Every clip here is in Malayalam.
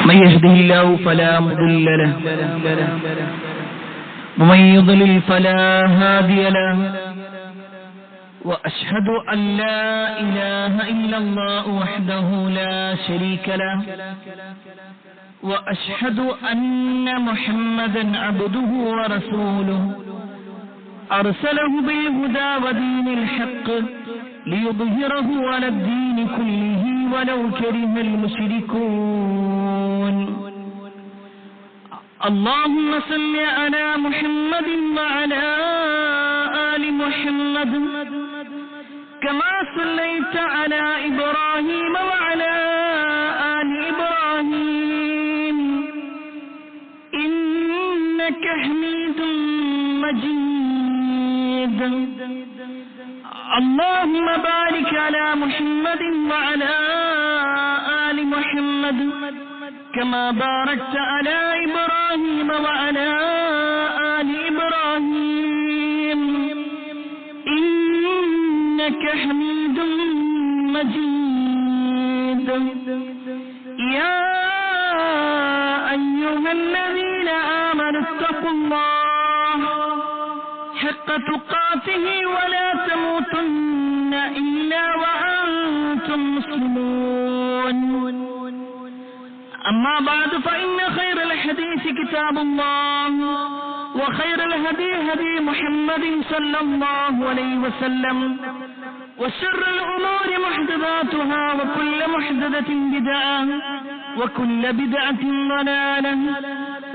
من يهده الله فلا مضل له ومن يضلل فلا هادي له وأشهد أن لا إله إلا الله وحده لا شريك له وأشهد أن محمدا عبده ورسوله أرسله بالهدى ودين الحق ليظهره على الدين كله ولو كره المشركون اللهم صل على محمد وعلى آل محمد كما صليت على إبراهيم وعلى آل إبراهيم إنك حميد مجيد اللهم بارك على محمد وعلى آل محمد كما باركت على إبراهيم وعلى آل إبراهيم إنك حميد مجيد يا أيها الذين آمنوا اتقوا الله حق تقاته ولا تموتن إلا وأنتم مسلمون أما بعد فإن خير الحديث كتاب الله وخير الهدي هدي محمد صلى الله عليه وسلم وشر الأمور محدثاتها وكل محدثة بدعة وكل بدعة ضلالة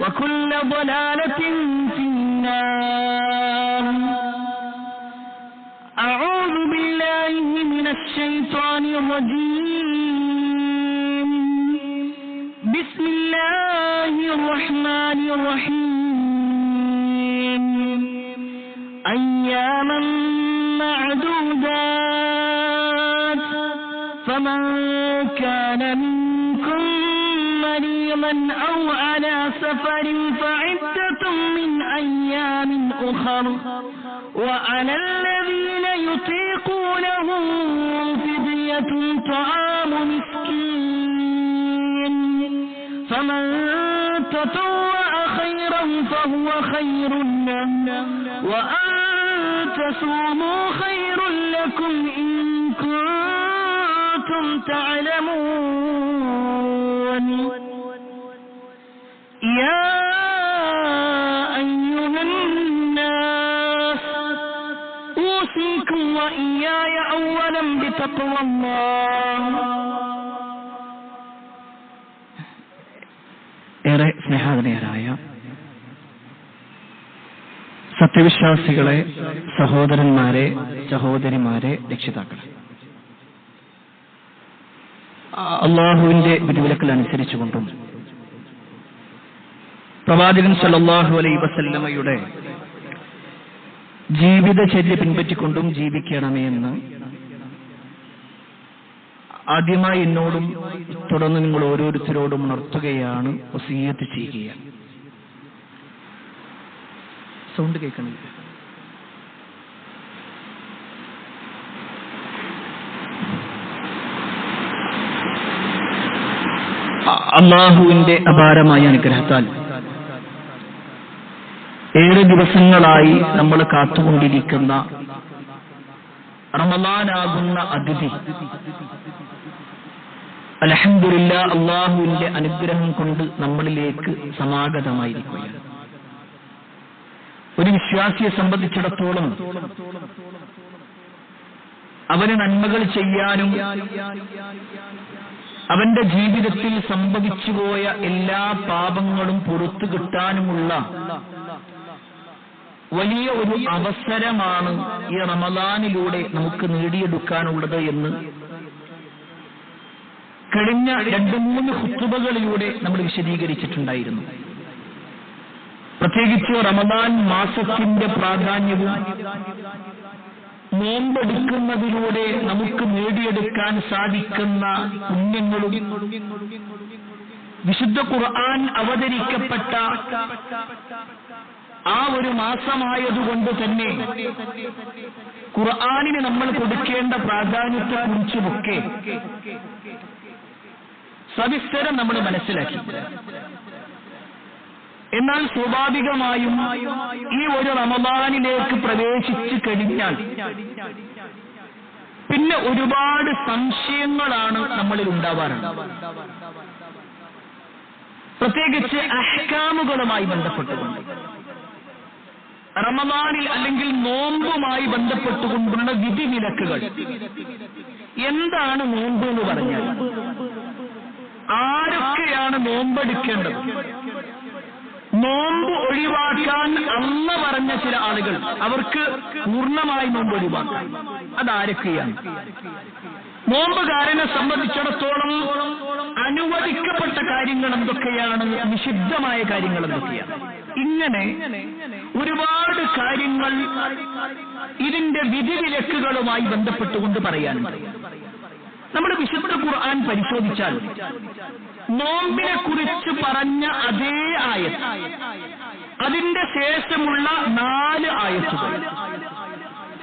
وكل ضلالة في النار أعوذ بالله من الشيطان الرجيم بسم الله الرحمن الرحيم أياما معدودات فمن كان منكم مريضا أو على سفر فعدة من أيام أخر وعلى الذين يطيقونه فدية طعام مسكين فمن تطوع خيرا فهو خير له وأن تصوموا خير لكم إن كنتم تعلمون يا أيها الناس أوصيكم وإياي أولا بتقوى الله. ഏറെ സ്നേഹാദരയരായ സത്യവിശ്വാസികളെ, സഹോദരന്മാരെ, സഹോദരിമാരെ, രക്ഷിതാക്കളെ, അള്ളാഹുവിന്റെ വിധിവിലക്കൽ അനുസരിച്ചുകൊണ്ടും പ്രവാചകൻ സല്ലല്ലാഹു അലൈഹി വസല്ലമയുടെ ജീവിതചര്യ പിൻപറ്റിക്കൊണ്ടും ജീവിക്കണമേ എന്ന് ആദ്യമായി എന്നോടും തുടർന്ന് നിങ്ങൾ ഓരോരുത്തരോടും ഉണർത്തുകയാണ്, വസിയ്യത്ത് ചെയ്യുകയാണ്. സൗണ്ട് കേൾക്കണില്ല. അല്ലാഹുവിന്റെ അപാരമായ അനുഗ്രഹത്താൽ ഏറെ ദിവസങ്ങളായി നമ്മൾ കാത്തുകൊണ്ടിരിക്കുന്ന റമളാനാകുന്ന അതിഥി അൽഹംദുലില്ലാഹ് അല്ലാഹുവിന്റെ അനുഗ്രഹം കൊണ്ട് നമ്മളിലേക്ക് സമാഗതമായിരിക്കുകയാണ്. ഒരു വിശ്വാസിയെ സംബന്ധിച്ചിടത്തോളം അവന് നന്മകൾ ചെയ്യാനും അവന്റെ ജീവിതത്തിൽ സംഭവിച്ചുപോയ എല്ലാ പാപങ്ങളും പുറത്തു കിട്ടാനുമുള്ള വലിയ ഒരു അവസരമാണ് ഈ റമളാനിലൂടെ നമുക്ക് നേടിയെടുക്കാനുള്ളത് എന്ന് കഴിഞ്ഞ 2-3 ഖുത്ബകളിലൂടെ നമ്മൾ വിശദീകരിച്ചിട്ടുണ്ടായിരുന്നു. പ്രത്യേകിച്ച് റമളാൻ മാസത്തിന്റെ പ്രാധാന്യവും നോമ്പെടുക്കുന്നതിലൂടെ നമുക്ക് നേടിയെടുക്കാൻ സാധിക്കുന്ന പുണ്യങ്ങളും വിശുദ്ധ ഖുർആൻ അവതരിക്കപ്പെട്ട ആ ഒരു മാസമായതുകൊണ്ട് തന്നെ ഖുർആനിന് നമ്മൾ കൊടുക്കേണ്ട പ്രാധാന്യത്തെക്കുറിച്ചുമൊക്കെ സവിസ്തരം നമ്മൾ മനസ്സിലാക്കി. എന്നാൽ സ്വാഭാവികമായും ഈ ഒരു റമദാനിലേക്ക് പ്രവേശിച്ചു കഴിഞ്ഞാൽ പിന്നെ ഒരുപാട് സംശയങ്ങളാണ് നമ്മളിൽ ഉണ്ടാവാറുണ്ട്. പ്രത്യേകിച്ച് അഹ്കാമുകളുമായി ബന്ധപ്പെട്ടുകൊണ്ട്, റമദാനിൽ അല്ലെങ്കിൽ നോമ്പുമായി ബന്ധപ്പെട്ടുകൊണ്ടുള്ള വിധിവിലക്കുകൾ. എന്താണ് നോമ്പ് എന്ന് പറഞ്ഞാൽ? ആരൊക്കെയാണ് നോമ്പെടുക്കേണ്ടത്? നോമ്പ് ഒഴിവാക്കാൻ അള്ള പറഞ്ഞ ചില ആളുകൾ, അവർക്ക് പൂർണ്ണമായി നോമ്പ് ഒഴിവാക്കാൻ. അതാരൊക്കെയാണ്? നോമ്പുകാരനെ സംബന്ധിച്ചിടത്തോളം അനുവദിക്കപ്പെട്ട കാര്യങ്ങൾ എന്തൊക്കെയാണ്, നിഷിദ്ധമായ കാര്യങ്ങൾ എന്തൊക്കെയാണ്? ഇങ്ങനെ ഒരുപാട് കാര്യങ്ങൾ ഇതിന്റെ വിധിവിലക്കുകളുമായി ബന്ധപ്പെട്ടുകൊണ്ട് പറയാനുണ്ട്. നമ്മുടെ വിശുദ്ധ ഖുർആൻ പരിശോധിച്ചാൽ നോമ്പിനെ കുറിച്ച് പറഞ്ഞ അതേ ആയത്ത്, അതിന്റെ ശേഷമുള്ള 4 ആയത്തുകൾ,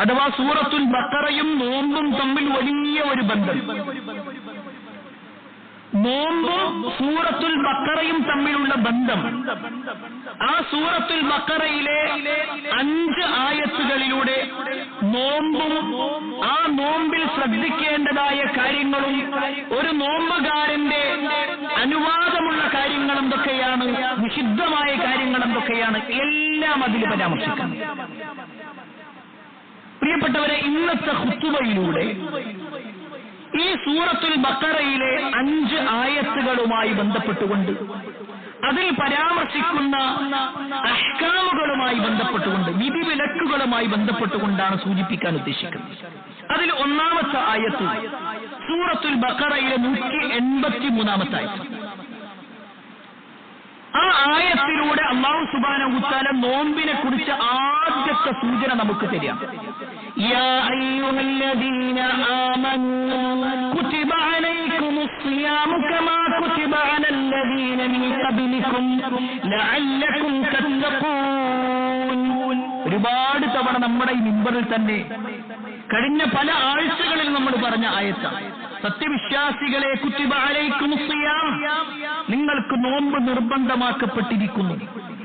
അഥവാ സൂറത്തുൽ ബഖറയും നോമ്പും തമ്മിൽ വലിയ ഒരു ബന്ധം. നോമ്പും സൂറത്തുൽ ബഖറയും തമ്മിലുള്ള ബന്ധം ആ സൂറത്തുൽ ബഖറയിലെ 5 ആയത്തുകളിലൂടെ നോമ്പും ആ നോമ്പിൽ ശ്രദ്ധിക്കേണ്ടതായ കാര്യങ്ങളും ഒരു നോമ്പുകാരന്റെ അനുവാദമുള്ള കാര്യങ്ങൾ എന്തൊക്കെയാണ്, നിഷിദ്ധമായ കാര്യങ്ങൾ എന്തൊക്കെയാണ്, എല്ലാം അതിൽ പരാമർശിക്കുന്നു. പ്രിയപ്പെട്ടവരെ, ഇന്നത്തെ ഖുതുബയിലൂടെ ഈ സൂറത്തുൽ ബഖറയിലെ 5 ആയത്തുകളുമായി ബന്ധപ്പെട്ടുകൊണ്ട് അതിൽ പരാമർശിക്കുന്ന അഹ്കാമുകളുമായി ബന്ധപ്പെട്ടുകൊണ്ട്, വിധിവിലക്കുകളുമായി ബന്ധപ്പെട്ടുകൊണ്ടാണ് സൂചിപ്പിക്കാൻ ഉദ്ദേശിക്കുന്നത്. അതിൽ ഒന്നാമത്തെ ആയത്ത് സൂറത്തുൽ ബഖറയിലെ 183-ാമത്തെ ആയത്ത്. ആ ആയത്തിലൂടെ അല്ലാഹു സുബ്ഹാനഹു വ തആല നോമ്പിനെ കുറിച്ച് ആദ്യത്തെ സൂചന നമുക്ക് തരാം. يا أيها الذين آمنوا كتب عليكم الصيام كما كتب على الذين من قبلكم لعلكم تتقون. ഒരുപാട് തവണ നമ്മുടെ ഈ മിമ്പറിൽ തന്നെ കഴിഞ്ഞ പല ആഴ്ചകളിൽ നമ്മൾ പറഞ്ഞ ആയത്താണ്. സത്യവിശ്വാസികളെ, കുത്തിബ അലൈക്കുമുസ് സിയാം, നിങ്ങൾക്ക് നോമ്പ് നിർബന്ധമാക്കപ്പെട്ടിരിക്കുന്നു.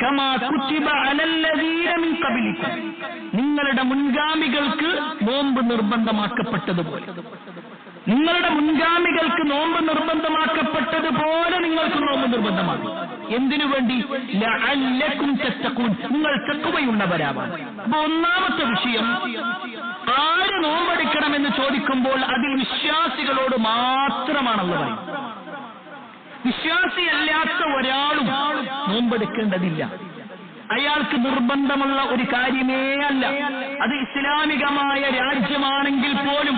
കമാ കുത്തിബ അലല്ലദീന മിൻ ഖബലിക്കും, നിങ്ങളുടെ മുൻഗാമികൾക്ക് നോമ്പ് നിർബന്ധമാക്കപ്പെട്ടതുപോലെ. നിങ്ങളുടെ മുൻഗാമികൾക്ക് നോമ്പ് നിർബന്ധമാക്കപ്പെട്ടതുപോലെ നിങ്ങൾക്ക് നോമ്പ് നിർബന്ധമാകും. എന്തിനു വേണ്ടി? ലഅല്ലക്കും തത്തഖൂൻ, നിങ്ങൾ തഖ്വയുള്ളവരാവാൻ. അപ്പൊ ഒന്നാമത്തെ വിഷയം, ആര് നോമ്പെടുക്കണമെന്ന് ചോദിക്കുമ്പോൾ അതിൽ വിശ്വാസികളോട് മാത്രമാണല്ലോ പറയും. വിശ്വാസിയല്ലാത്ത ഒരാളും നോമ്പെടുക്കേണ്ടതില്ല. അയാൾക്ക് നിർബന്ധമുള്ള ഒരു കാര്യമേ അല്ല. അത് ഇസ്ലാമികമായ രാജ്യമാണെങ്കിൽ പോലും,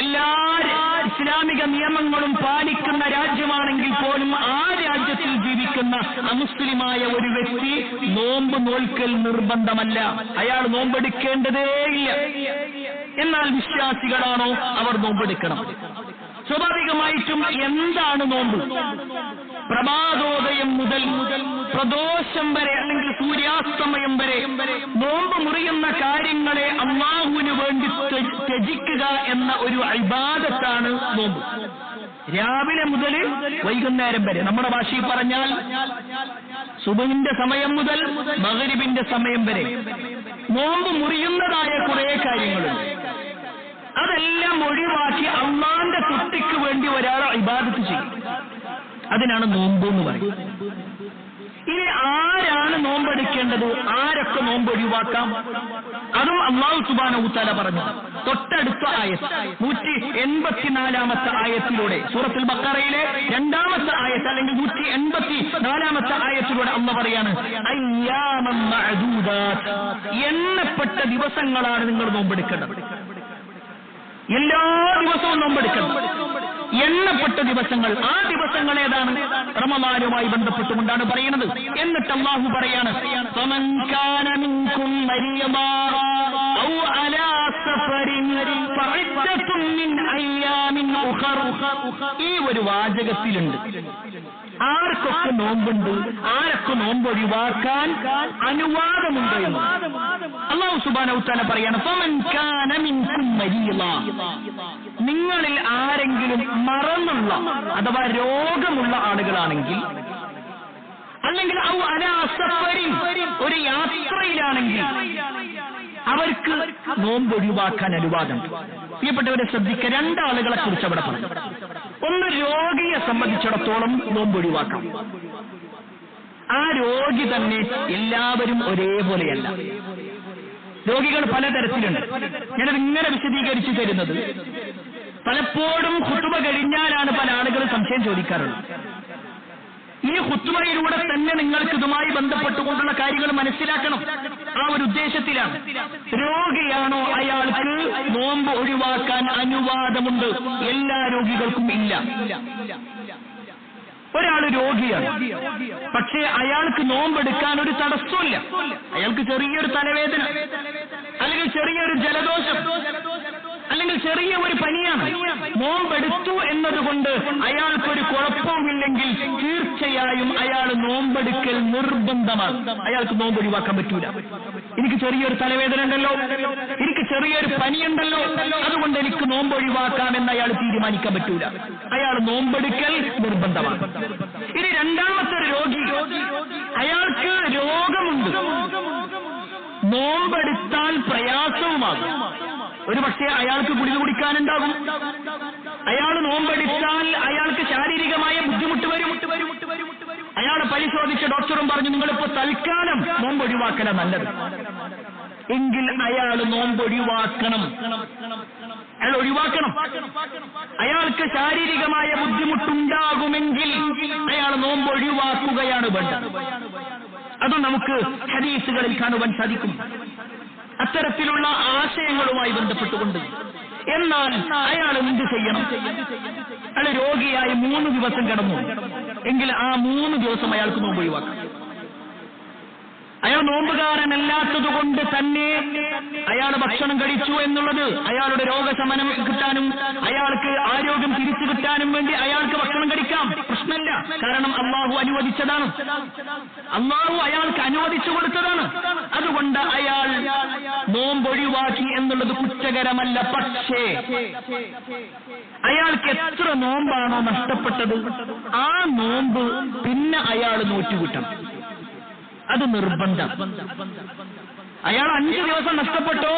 എല്ലാ ഇസ്ലാമിക നിയമങ്ങളും പാലിക്കുന്ന രാജ്യമാണെങ്കിൽ പോലും ആ രാജ്യത്തിൽ ജീവിക്കുന്ന അമുസ്ലിമായ ഒരു വ്യക്തി നോമ്പ് നോൽക്കൽ നിർബന്ധമല്ല. അയാൾ നോമ്പെടുക്കേണ്ടതേയില്ല. എന്നാൽ വിശ്വാസികളാണോ, അവർ നോമ്പെടുക്കണം. സ്വാഭാവികമായിട്ടും എന്താണ് നോമ്പ്? പ്രഭാതോദയം മുതൽ പ്രദോഷം വരെ അല്ലെങ്കിൽ സൂര്യാസ്തമയം വരെ നോമ്പ് മുറിയുന്ന കാര്യങ്ങളെ അല്ലാഹുവിന് വേണ്ടി ത്യജിക്കുക എന്ന ഒരു ഇബാദത്താണ് നോമ്പ്. രാവിലെ മുതൽ വൈകുന്നേരം വരെ, നമ്മുടെ ഭാഷയിൽ പറഞ്ഞാൽ സുബഹിന്റെ സമയം മുതൽ മഗ്രിബിന്റെ സമയം വരെ നോമ്പ് മുറിയുന്നതായ കുറെ കാര്യങ്ങളുണ്ട്. അതെല്ലാം ഒഴിവാക്കി അള്ളാന്റെ തൃപ്തിക്ക് വേണ്ടി ഒരാൾ ഇബാദത്ത് ചെയ്യും. അതിനാണ് നോമ്പ് എന്ന് പറയുന്നത്. ഇനി ആരാണ് നോമ്പെടുക്കേണ്ടത്? ആരൊക്കെ നോമ്പ് ഒഴിവാക്കാം? അതും അല്ലാഹു സുബ്ഹാനഹു വ തആല പറഞ്ഞു. തൊട്ടടുത്ത ആയത്ത് 184-ാമത്തെ ആയത്തിലൂടെ, സൂറത്തുൽ ബഖറയിലെ 2-ാമത്തെ ആയത്ത് അല്ലെങ്കിൽ 184-ാമത്തെ ആയത്തിലൂടെ അല്ലാഹു പറയാണ്, അയ്യാമൻ മഅദൂദാത്ത്, എണ്ണപ്പെട്ട ദിവസങ്ങളാണ് നിങ്ങൾ നോമ്പെടുക്കേണ്ടത്. എല്ലാ ദിവസവും നോമ്പെടുക്കണം. എണ്ണപ്പെട്ട ദിവസങ്ങൾ. ആ ദിവസങ്ങൾ ഏതാണ്? റമളാനുമായി ബന്ധപ്പെട്ടുകൊണ്ടാണ് പറയുന്നത്. എന്നിട്ട് അല്ലാഹു പറയാണ്, ഫമൻ കാന മിൻകും മരിയദാ ഔ അലാ സഫരിൻ ഫഇദ്ദത്തുൻ മിൻ അയ്യാമിൻ ഉഖർ. ഈ ഒരു വാചകത്തിലുണ്ട് ആർക്കൊക്കെ നോമ്പുണ്ട്, ആരൊക്കെ നോമ്പ് ഒഴിവാക്കാൻ അനുവാദമുണ്ട് എന്ന്. അല്ലാഹു സുബ്ഹാനഹു വ തആല പറയാണ്, ഫമൻ കാന മിൻകും മരീള, നിങ്ങളിൽ ആരെങ്കിലും മറന്നുള്ള അഥവാ രോഗമുള്ള ആളുകളാണെങ്കിൽ, അല്ലെങ്കിൽ ഒരു യാത്രയിലാണെങ്കിൽ അവർക്ക് നോമ്പ് ഒഴിവാക്കാൻ അനുവാദം. പ്രിയപ്പെട്ടവരെ ശ്രദ്ധിക്കുക, രണ്ടാളുകളെ കുറിച്ച് അവിടെ പറഞ്ഞു. ഒന്ന്, രോഗിയെ സംബന്ധിച്ചിടത്തോളം നോമ്പ് ഒഴിവാക്കാം. ആ രോഗി തന്നെ എല്ലാവരും ഒരേപോലെയല്ല. രോഗികൾ പലതരത്തിലുണ്ട്. ഞാനത് ഇങ്ങനെ വിശദീകരിച്ചു തരുന്നത്, പലപ്പോഴും ഖുതുബ കഴിഞ്ഞാലാണ് പല ആളുകളും സംശയം ചോദിക്കാറുള്ളത്. ഈ ഖുതുബയിലൂടെ തന്നെ നിങ്ങൾക്ക് ഇതുമായി ബന്ധപ്പെട്ടുകൊണ്ടുള്ള കാര്യങ്ങൾ മനസ്സിലാക്കണം. ആ ഒരു ഉദ്ദേശത്തിലാണ്. രോഗിയാണോ, അയാൾക്ക് നോമ്പ് ഒഴിവാക്കാൻ അനുവാദമുണ്ട്. എല്ലാ രോഗികൾക്കും ഇല്ല. ഒരാൾ രോഗിയാണ്, പക്ഷേ അയാൾക്ക് നോമ്പെടുക്കാൻ ഒരു തടസ്സമില്ല. അയാൾക്ക് ചെറിയൊരു തലവേദന, അല്ലെങ്കിൽ ചെറിയൊരു ജലദോഷം, അല്ലെങ്കിൽ ചെറിയ ഒരു പനിയാണ്. നോമ്പെടുത്തു എന്നതുകൊണ്ട് അയാൾക്കൊരു കുഴപ്പവുമില്ലെങ്കിൽ തീർച്ചയായും അയാൾ നോമ്പെടുക്കൽ നിർബന്ധമാണ്. അയാൾക്ക് നോമ്പ് ഒഴിവാക്കാൻ പറ്റൂല. എനിക്ക് ചെറിയൊരു തലവേദന ഉണ്ടല്ലോ, എനിക്ക് ചെറിയൊരു പനിയുണ്ടല്ലോ, അതുകൊണ്ട് എനിക്ക് നോമ്പ് ഒഴിവാക്കാമെന്ന് അയാൾ തീരുമാനിക്കാൻ പറ്റൂല. അയാൾ നോമ്പെടുക്കൽ നിർബന്ധമാണ്. ഇനി രണ്ടാമത്തെ ഒരു രോഗി, അയാൾക്ക് രോഗമുണ്ട്, നോമ്പെടുത്താൽ പ്രയാസവുമാകും. ഒരു പക്ഷേ അയാൾക്ക് ഗുളിക കുടിക്കാനുണ്ടാകും. അയാൾ നോമ്പെടുത്താൽ അയാൾക്ക് ശാരീരികമായ ബുദ്ധിമുട്ട് വരും. അയാളെ പരിശോധിച്ച ഡോക്ടറും പറഞ്ഞു, നിങ്ങളിപ്പോ തൽക്കാലം നോമ്പ് ഒഴിവാക്കല നല്ലത്. എങ്കിൽ അയാൾ നോമ്പ് ഒഴിവാക്കണം. അയാൾ ഒഴിവാക്കണം. അയാൾക്ക് ശാരീരികമായ ബുദ്ധിമുട്ടുണ്ടാകുമെങ്കിൽ അയാൾ നോമ്പ് ഒഴിവാക്കുകയാണ് വേണ്ടത്. അത് നമുക്ക് ഹദീസുകളിൽ കാണുവാൻ സാധിക്കും, അത്തരത്തിലുള്ള ആശയങ്ങളുമായി ബന്ധപ്പെട്ടുകൊണ്ട്. എന്നാൽ അയാൾ എന്ത് ചെയ്യണം? അയാൾ രോഗിയായി 3 ദിവസം കിടന്നു എങ്കിൽ ആ 3 ദിവസം അയാൾക്ക് നോമ്പ് ഒഴിവാക്കാം. അയാൾ നോമ്പുകാരനല്ലാത്തത് കൊണ്ട് തന്നെ അയാൾ ഭക്ഷണം കഴിച്ചു എന്നുള്ളത് അയാളുടെ രോഗശമനം കിട്ടാനും അയാൾക്ക് ആരോഗ്യം തിരിച്ചു കിട്ടാനും വേണ്ടി അയാൾക്ക് ഭക്ഷണം കഴിക്കാം, പ്രശ്നമില്ല. കാരണം അള്ളാഹു അനുവദിച്ചതാണ്, അള്ളാഹു അയാൾക്ക് അനുവദിച്ചു കൊടുത്തതാണ്. അതുകൊണ്ട് അയാൾ നോമ്പൊഴിവാക്കി എന്നുള്ളത് കുറ്റകരമല്ല. പക്ഷേ അയാൾക്ക് എത്ര നോമ്പാണോ നഷ്ടപ്പെട്ടത് ആ നോമ്പ് പിന്നെ അയാൾ നോറ്റുകിട്ടണം. അത് നിർബന്ധം. അയാൾ 5 ദിവസം നഷ്ടപ്പെട്ടോ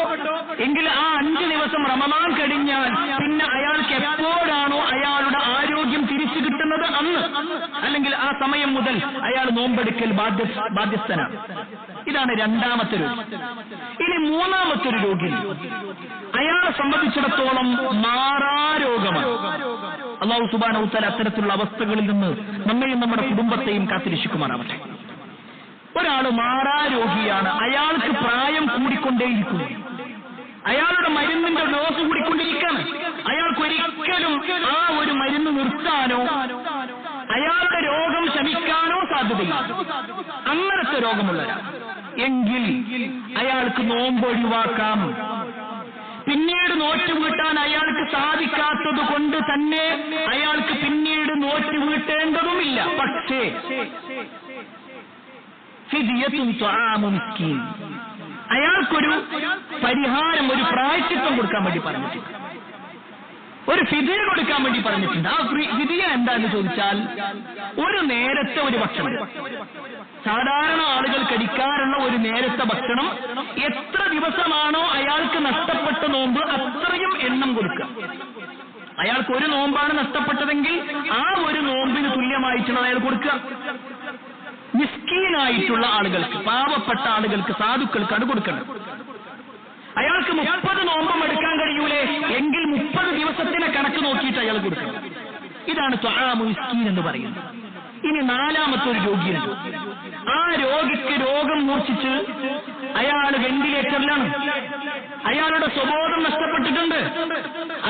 എങ്കിൽ ആ 5 ദിവസം റമദാൻ കഴിഞ്ഞാൽ പിന്നെ അയാൾക്ക് എപ്പോഴാണോ അയാളുടെ ആരോഗ്യം തിരിച്ചു കിട്ടുന്നത് അന്ന്, അല്ലെങ്കിൽ ആ സമയം മുതൽ അയാൾ നോമ്പെടുക്കൽ ബാധ്യസ്ഥനാണ്. ഇതാണ് രണ്ടാമത്തെ രോഗി. ഇനി മൂന്നാമത്തൊരു രോഗി, അയാളെ സംബന്ധിച്ചിടത്തോളം മാറാരോഗമാണ്. അല്ലാഹു സുബ്ഹാനഹു വ തആല അത്തരത്തിലുള്ള അവസ്ഥകളിൽ നിന്ന് നമ്മെയും നമ്മുടെ കുടുംബത്തെയും കാത്തിരക്ഷിക്കുമാറാവട്ടെ. ഒരാൾ മാറാരോഗിയാണ്, അയാൾക്ക് പ്രായം കൂടിക്കൊണ്ടേയിരിക്കുന്നു, അയാളുടെ മരുന്നിന്റെ ഡോസ് കൂടിക്കൊണ്ടിരിക്കുകയാണ്. അയാൾക്കൊരിക്കലും ആ ഒരു മരുന്ന് നിർത്താനോ അയാളുടെ രോഗം ശമിക്കാനോ സാധ്യതയില്ല. അങ്ങനത്തെ രോഗമുള്ളവരാ എങ്കിൽ അയാൾക്ക് നോമ്പൊഴിവാക്കാം. പിന്നീട് നോറ്റ് വീട്ടാൻ അയാൾക്ക് സാധിക്കാത്തത് കൊണ്ട് തന്നെ അയാൾക്ക് പിന്നീട് നോറ്റ് വീട്ടേണ്ടതുമില്ല. പക്ഷേ ഫിദിയത്തുൻ തുആമു മിസ്കീൻ, അയാൾക്കൊരു പരിഹാരം, ഒരു പ്രായശ്ചിത്തം കൊടുക്കാൻ വേണ്ടി പറഞ്ഞിട്ടുണ്ട്, ഒരു ഫിദിയ കൊടുക്കാൻ വേണ്ടി പറഞ്ഞിട്ടുണ്ട്. ആ ഫിദിയ എന്താന്ന് ചോദിച്ചാൽ, ഒരു നേരത്തെ ഒരു ഭക്ഷണം, സാധാരണ ആളുകൾ കഴിക്കാറുള്ള ഒരു നേരത്തെ ഭക്ഷണം എത്ര ദിവസമാണോ അയാൾക്ക് നഷ്ടപ്പെട്ട നോമ്പ് അത്രയും എണ്ണം കൊടുക്കുക. അയാൾക്ക് ഒരു നോമ്പാണ് നഷ്ടപ്പെട്ടതെങ്കിൽ ആ ഒരു നോമ്പിന് തുല്യമായിട്ടുള്ളത് അയാൾ കൊടുക്കുക. മിസ്കീനായിട്ടുള്ള ആളുകൾക്ക്, പാവപ്പെട്ട ആളുകൾക്ക്, സാധുക്കൾക്ക് അത് കൊടുക്കണം. അയാൾക്ക് 30 നോമ്പും എടുക്കാൻ കഴിയൂലേ എങ്കിൽ 30 ദിവസത്തിനെ കണക്ക് നോക്കിയിട്ട് അയാൾ കൊടുക്കണം. ഇതാണ് തുആമു മിസ്കീൻ എന്ന് പറയുന്നത്. ഇനി നാലാമത്തൊരു രോഗിയുണ്ട്. ആ രോഗിക്ക് രോഗം മൂർച്ഛിച്ച് അയാൾ വെന്റിലേറ്ററിലാണ്, അയാളുടെ സ്വബോധം നഷ്ടപ്പെട്ടിട്ടുണ്ട്.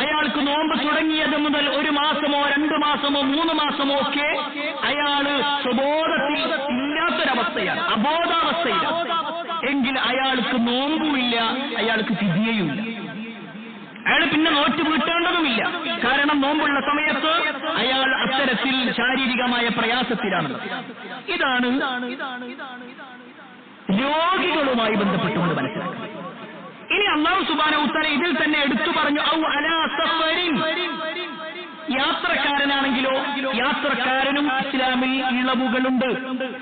അയാൾക്ക് നോമ്പ് തുടങ്ങിയത് മുതൽ 1 മാസമോ 2 മാസമോ 3 മാസമോ ഒക്കെ അയാള് സ്വബോധത്തിൽ ഇല്ലാത്തൊരവസ്ഥയാണ്, അബോധാവസ്ഥയിലാണ്. എങ്കിൽ അയാൾക്ക് നോമ്പുമില്ല, അയാൾക്ക് ഫിദിയയുമില്ല. അയാൾ പിന്നെ നോറ്റ് വീട്ടേണ്ടതുമില്ല. കാരണം നോമ്പുള്ള സമയത്ത് അയാൾ അത്തരത്തിൽ ശാരീരികമായ പ്രയാസത്തിലാണ്. ഇതാണ് രോഗികളുമായി ബന്ധപ്പെട്ടുകൊണ്ട് മനസ്സിലാക്കുന്നത്. ഇനി അല്ലാഹു സുബ്ഹാനഹു വ തആല ഇതിൽ തന്നെ എടുത്തു പറഞ്ഞു ഔ അലാ സഫരിൻ, യാത്രക്കാരനാണെങ്കിലോ, യാത്രക്കാരനും ഇസ്ലാമിൽ ഇളവുകളുണ്ട്.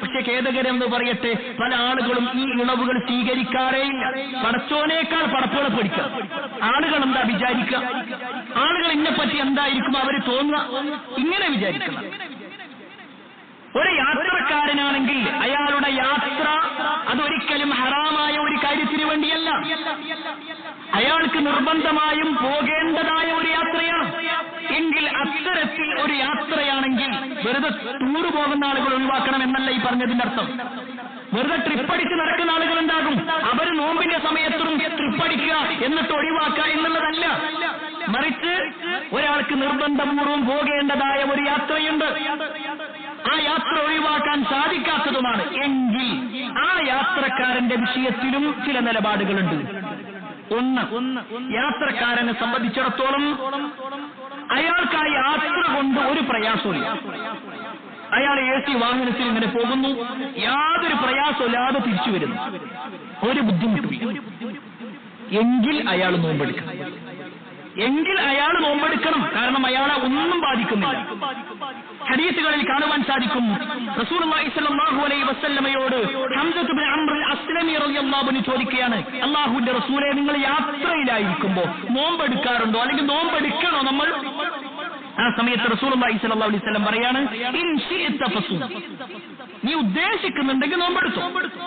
പക്ഷെ ഖേദകരം എന്ന് പറയട്ടെ, പല ആളുകളും ഈ ഇളവുകൾ സ്വീകരിക്കാറേയില്ല. പടച്ചോനേക്കാൾ പടപ്പുകളെ പഠിക്കുക. ആളുകൾ എന്താ വിചാരിക്കുക, ആളുകൾ ഇതിനെപ്പറ്റി എന്തായിരിക്കും അവർ തോന്നുക, ഇങ്ങനെ വിചാരിക്കണം. ഒരു യാത്രക്കാരനാണെങ്കിൽ അയാളുടെ യാത്ര അതൊരിക്കലും ഹറാമായ ഒരു കാര്യത്തിന് വേണ്ടിയല്ല, അയാൾക്ക് നിർബന്ധമായും പോകേണ്ടതായ ഒരു യാത്രയാണ്. എങ്കിൽ അത്തരത്തിൽ ഒരു യാത്രയാണെങ്കിൽ വെറുതെ ടൂറ് പോകുന്ന ആളുകൾ ഒഴിവാക്കണം എന്നല്ല ഈ പറഞ്ഞതിന്റെ അർത്ഥം. വെറുതെ ട്രിപ്പടിച്ച് നടക്കുന്ന ആളുകളുണ്ടാകും, അവർ നോമ്പിന്റെ സമയത്തും ട്രിപ്പടിക്കുക എന്നിട്ട് ഒഴിവാക്കുക എന്നുള്ളതല്ല. മറിച്ച് ഒരാൾക്ക് നിർബന്ധപൂർവ്വം പോകേണ്ടതായ ഒരു യാത്രയുണ്ട്, ആ യാത്ര ഒഴിവാക്കാൻ സാധിക്കാത്തതുമാണ്. എങ്കിൽ ആ യാത്രക്കാരന്റെ വിഷയത്തിലും ചില നിലപാടുകളുണ്ട്. ഒന്ന്, യാത്രക്കാരനെ സംബന്ധിച്ചിടത്തോളം അയാൾക്ക് ആ യാത്ര കൊണ്ട് ഒരു പ്രയാസമില്ല. അയാൾ AC വാഹനത്തിൽ ഇങ്ങനെ പോകുന്നു, യാതൊരു പ്രയാസമില്ലാതെ തിരിച്ചു വരുന്നു, ഒരു ബുദ്ധിമുട്ടില്ല. എങ്കിൽ അയാൾ നോമ്പെടുക്കണം. കാരണം അയാളെ ഒന്നും ബാധിക്കുന്നില്ല. ഹദീസുകളിൽ കാണുവാൻ സാധിക്കും, റസൂലുള്ളാഹി സ്വല്ലല്ലാഹു അലൈഹി വസല്ലമയോട് ഹംസത്ത് ഇബ്നു അംർ അസ്ലമി റളിയല്ലാഹു അൻഹു ചോദിക്കുകയാണ്, അല്ലാഹുവിന്റെ റസൂലേ, നിങ്ങൾ യാത്രയിലായിരിക്കുമ്പോൾ നോമ്പെടുക്കാറുണ്ടോ, അല്ലെങ്കിൽ നോമ്പെടുക്കണോ നമ്മൾ? ആ സമയത്ത് റസൂലുള്ളാഹി സ്വല്ലല്ലാഹു അലൈഹി വസല്ലം പറയാണ്, ഇൻ ശിഅത ഫസും, നീ ഉദ്ദേശിക്കുന്നുണ്ടെങ്കിൽ നോമ്പെടുത്തോ,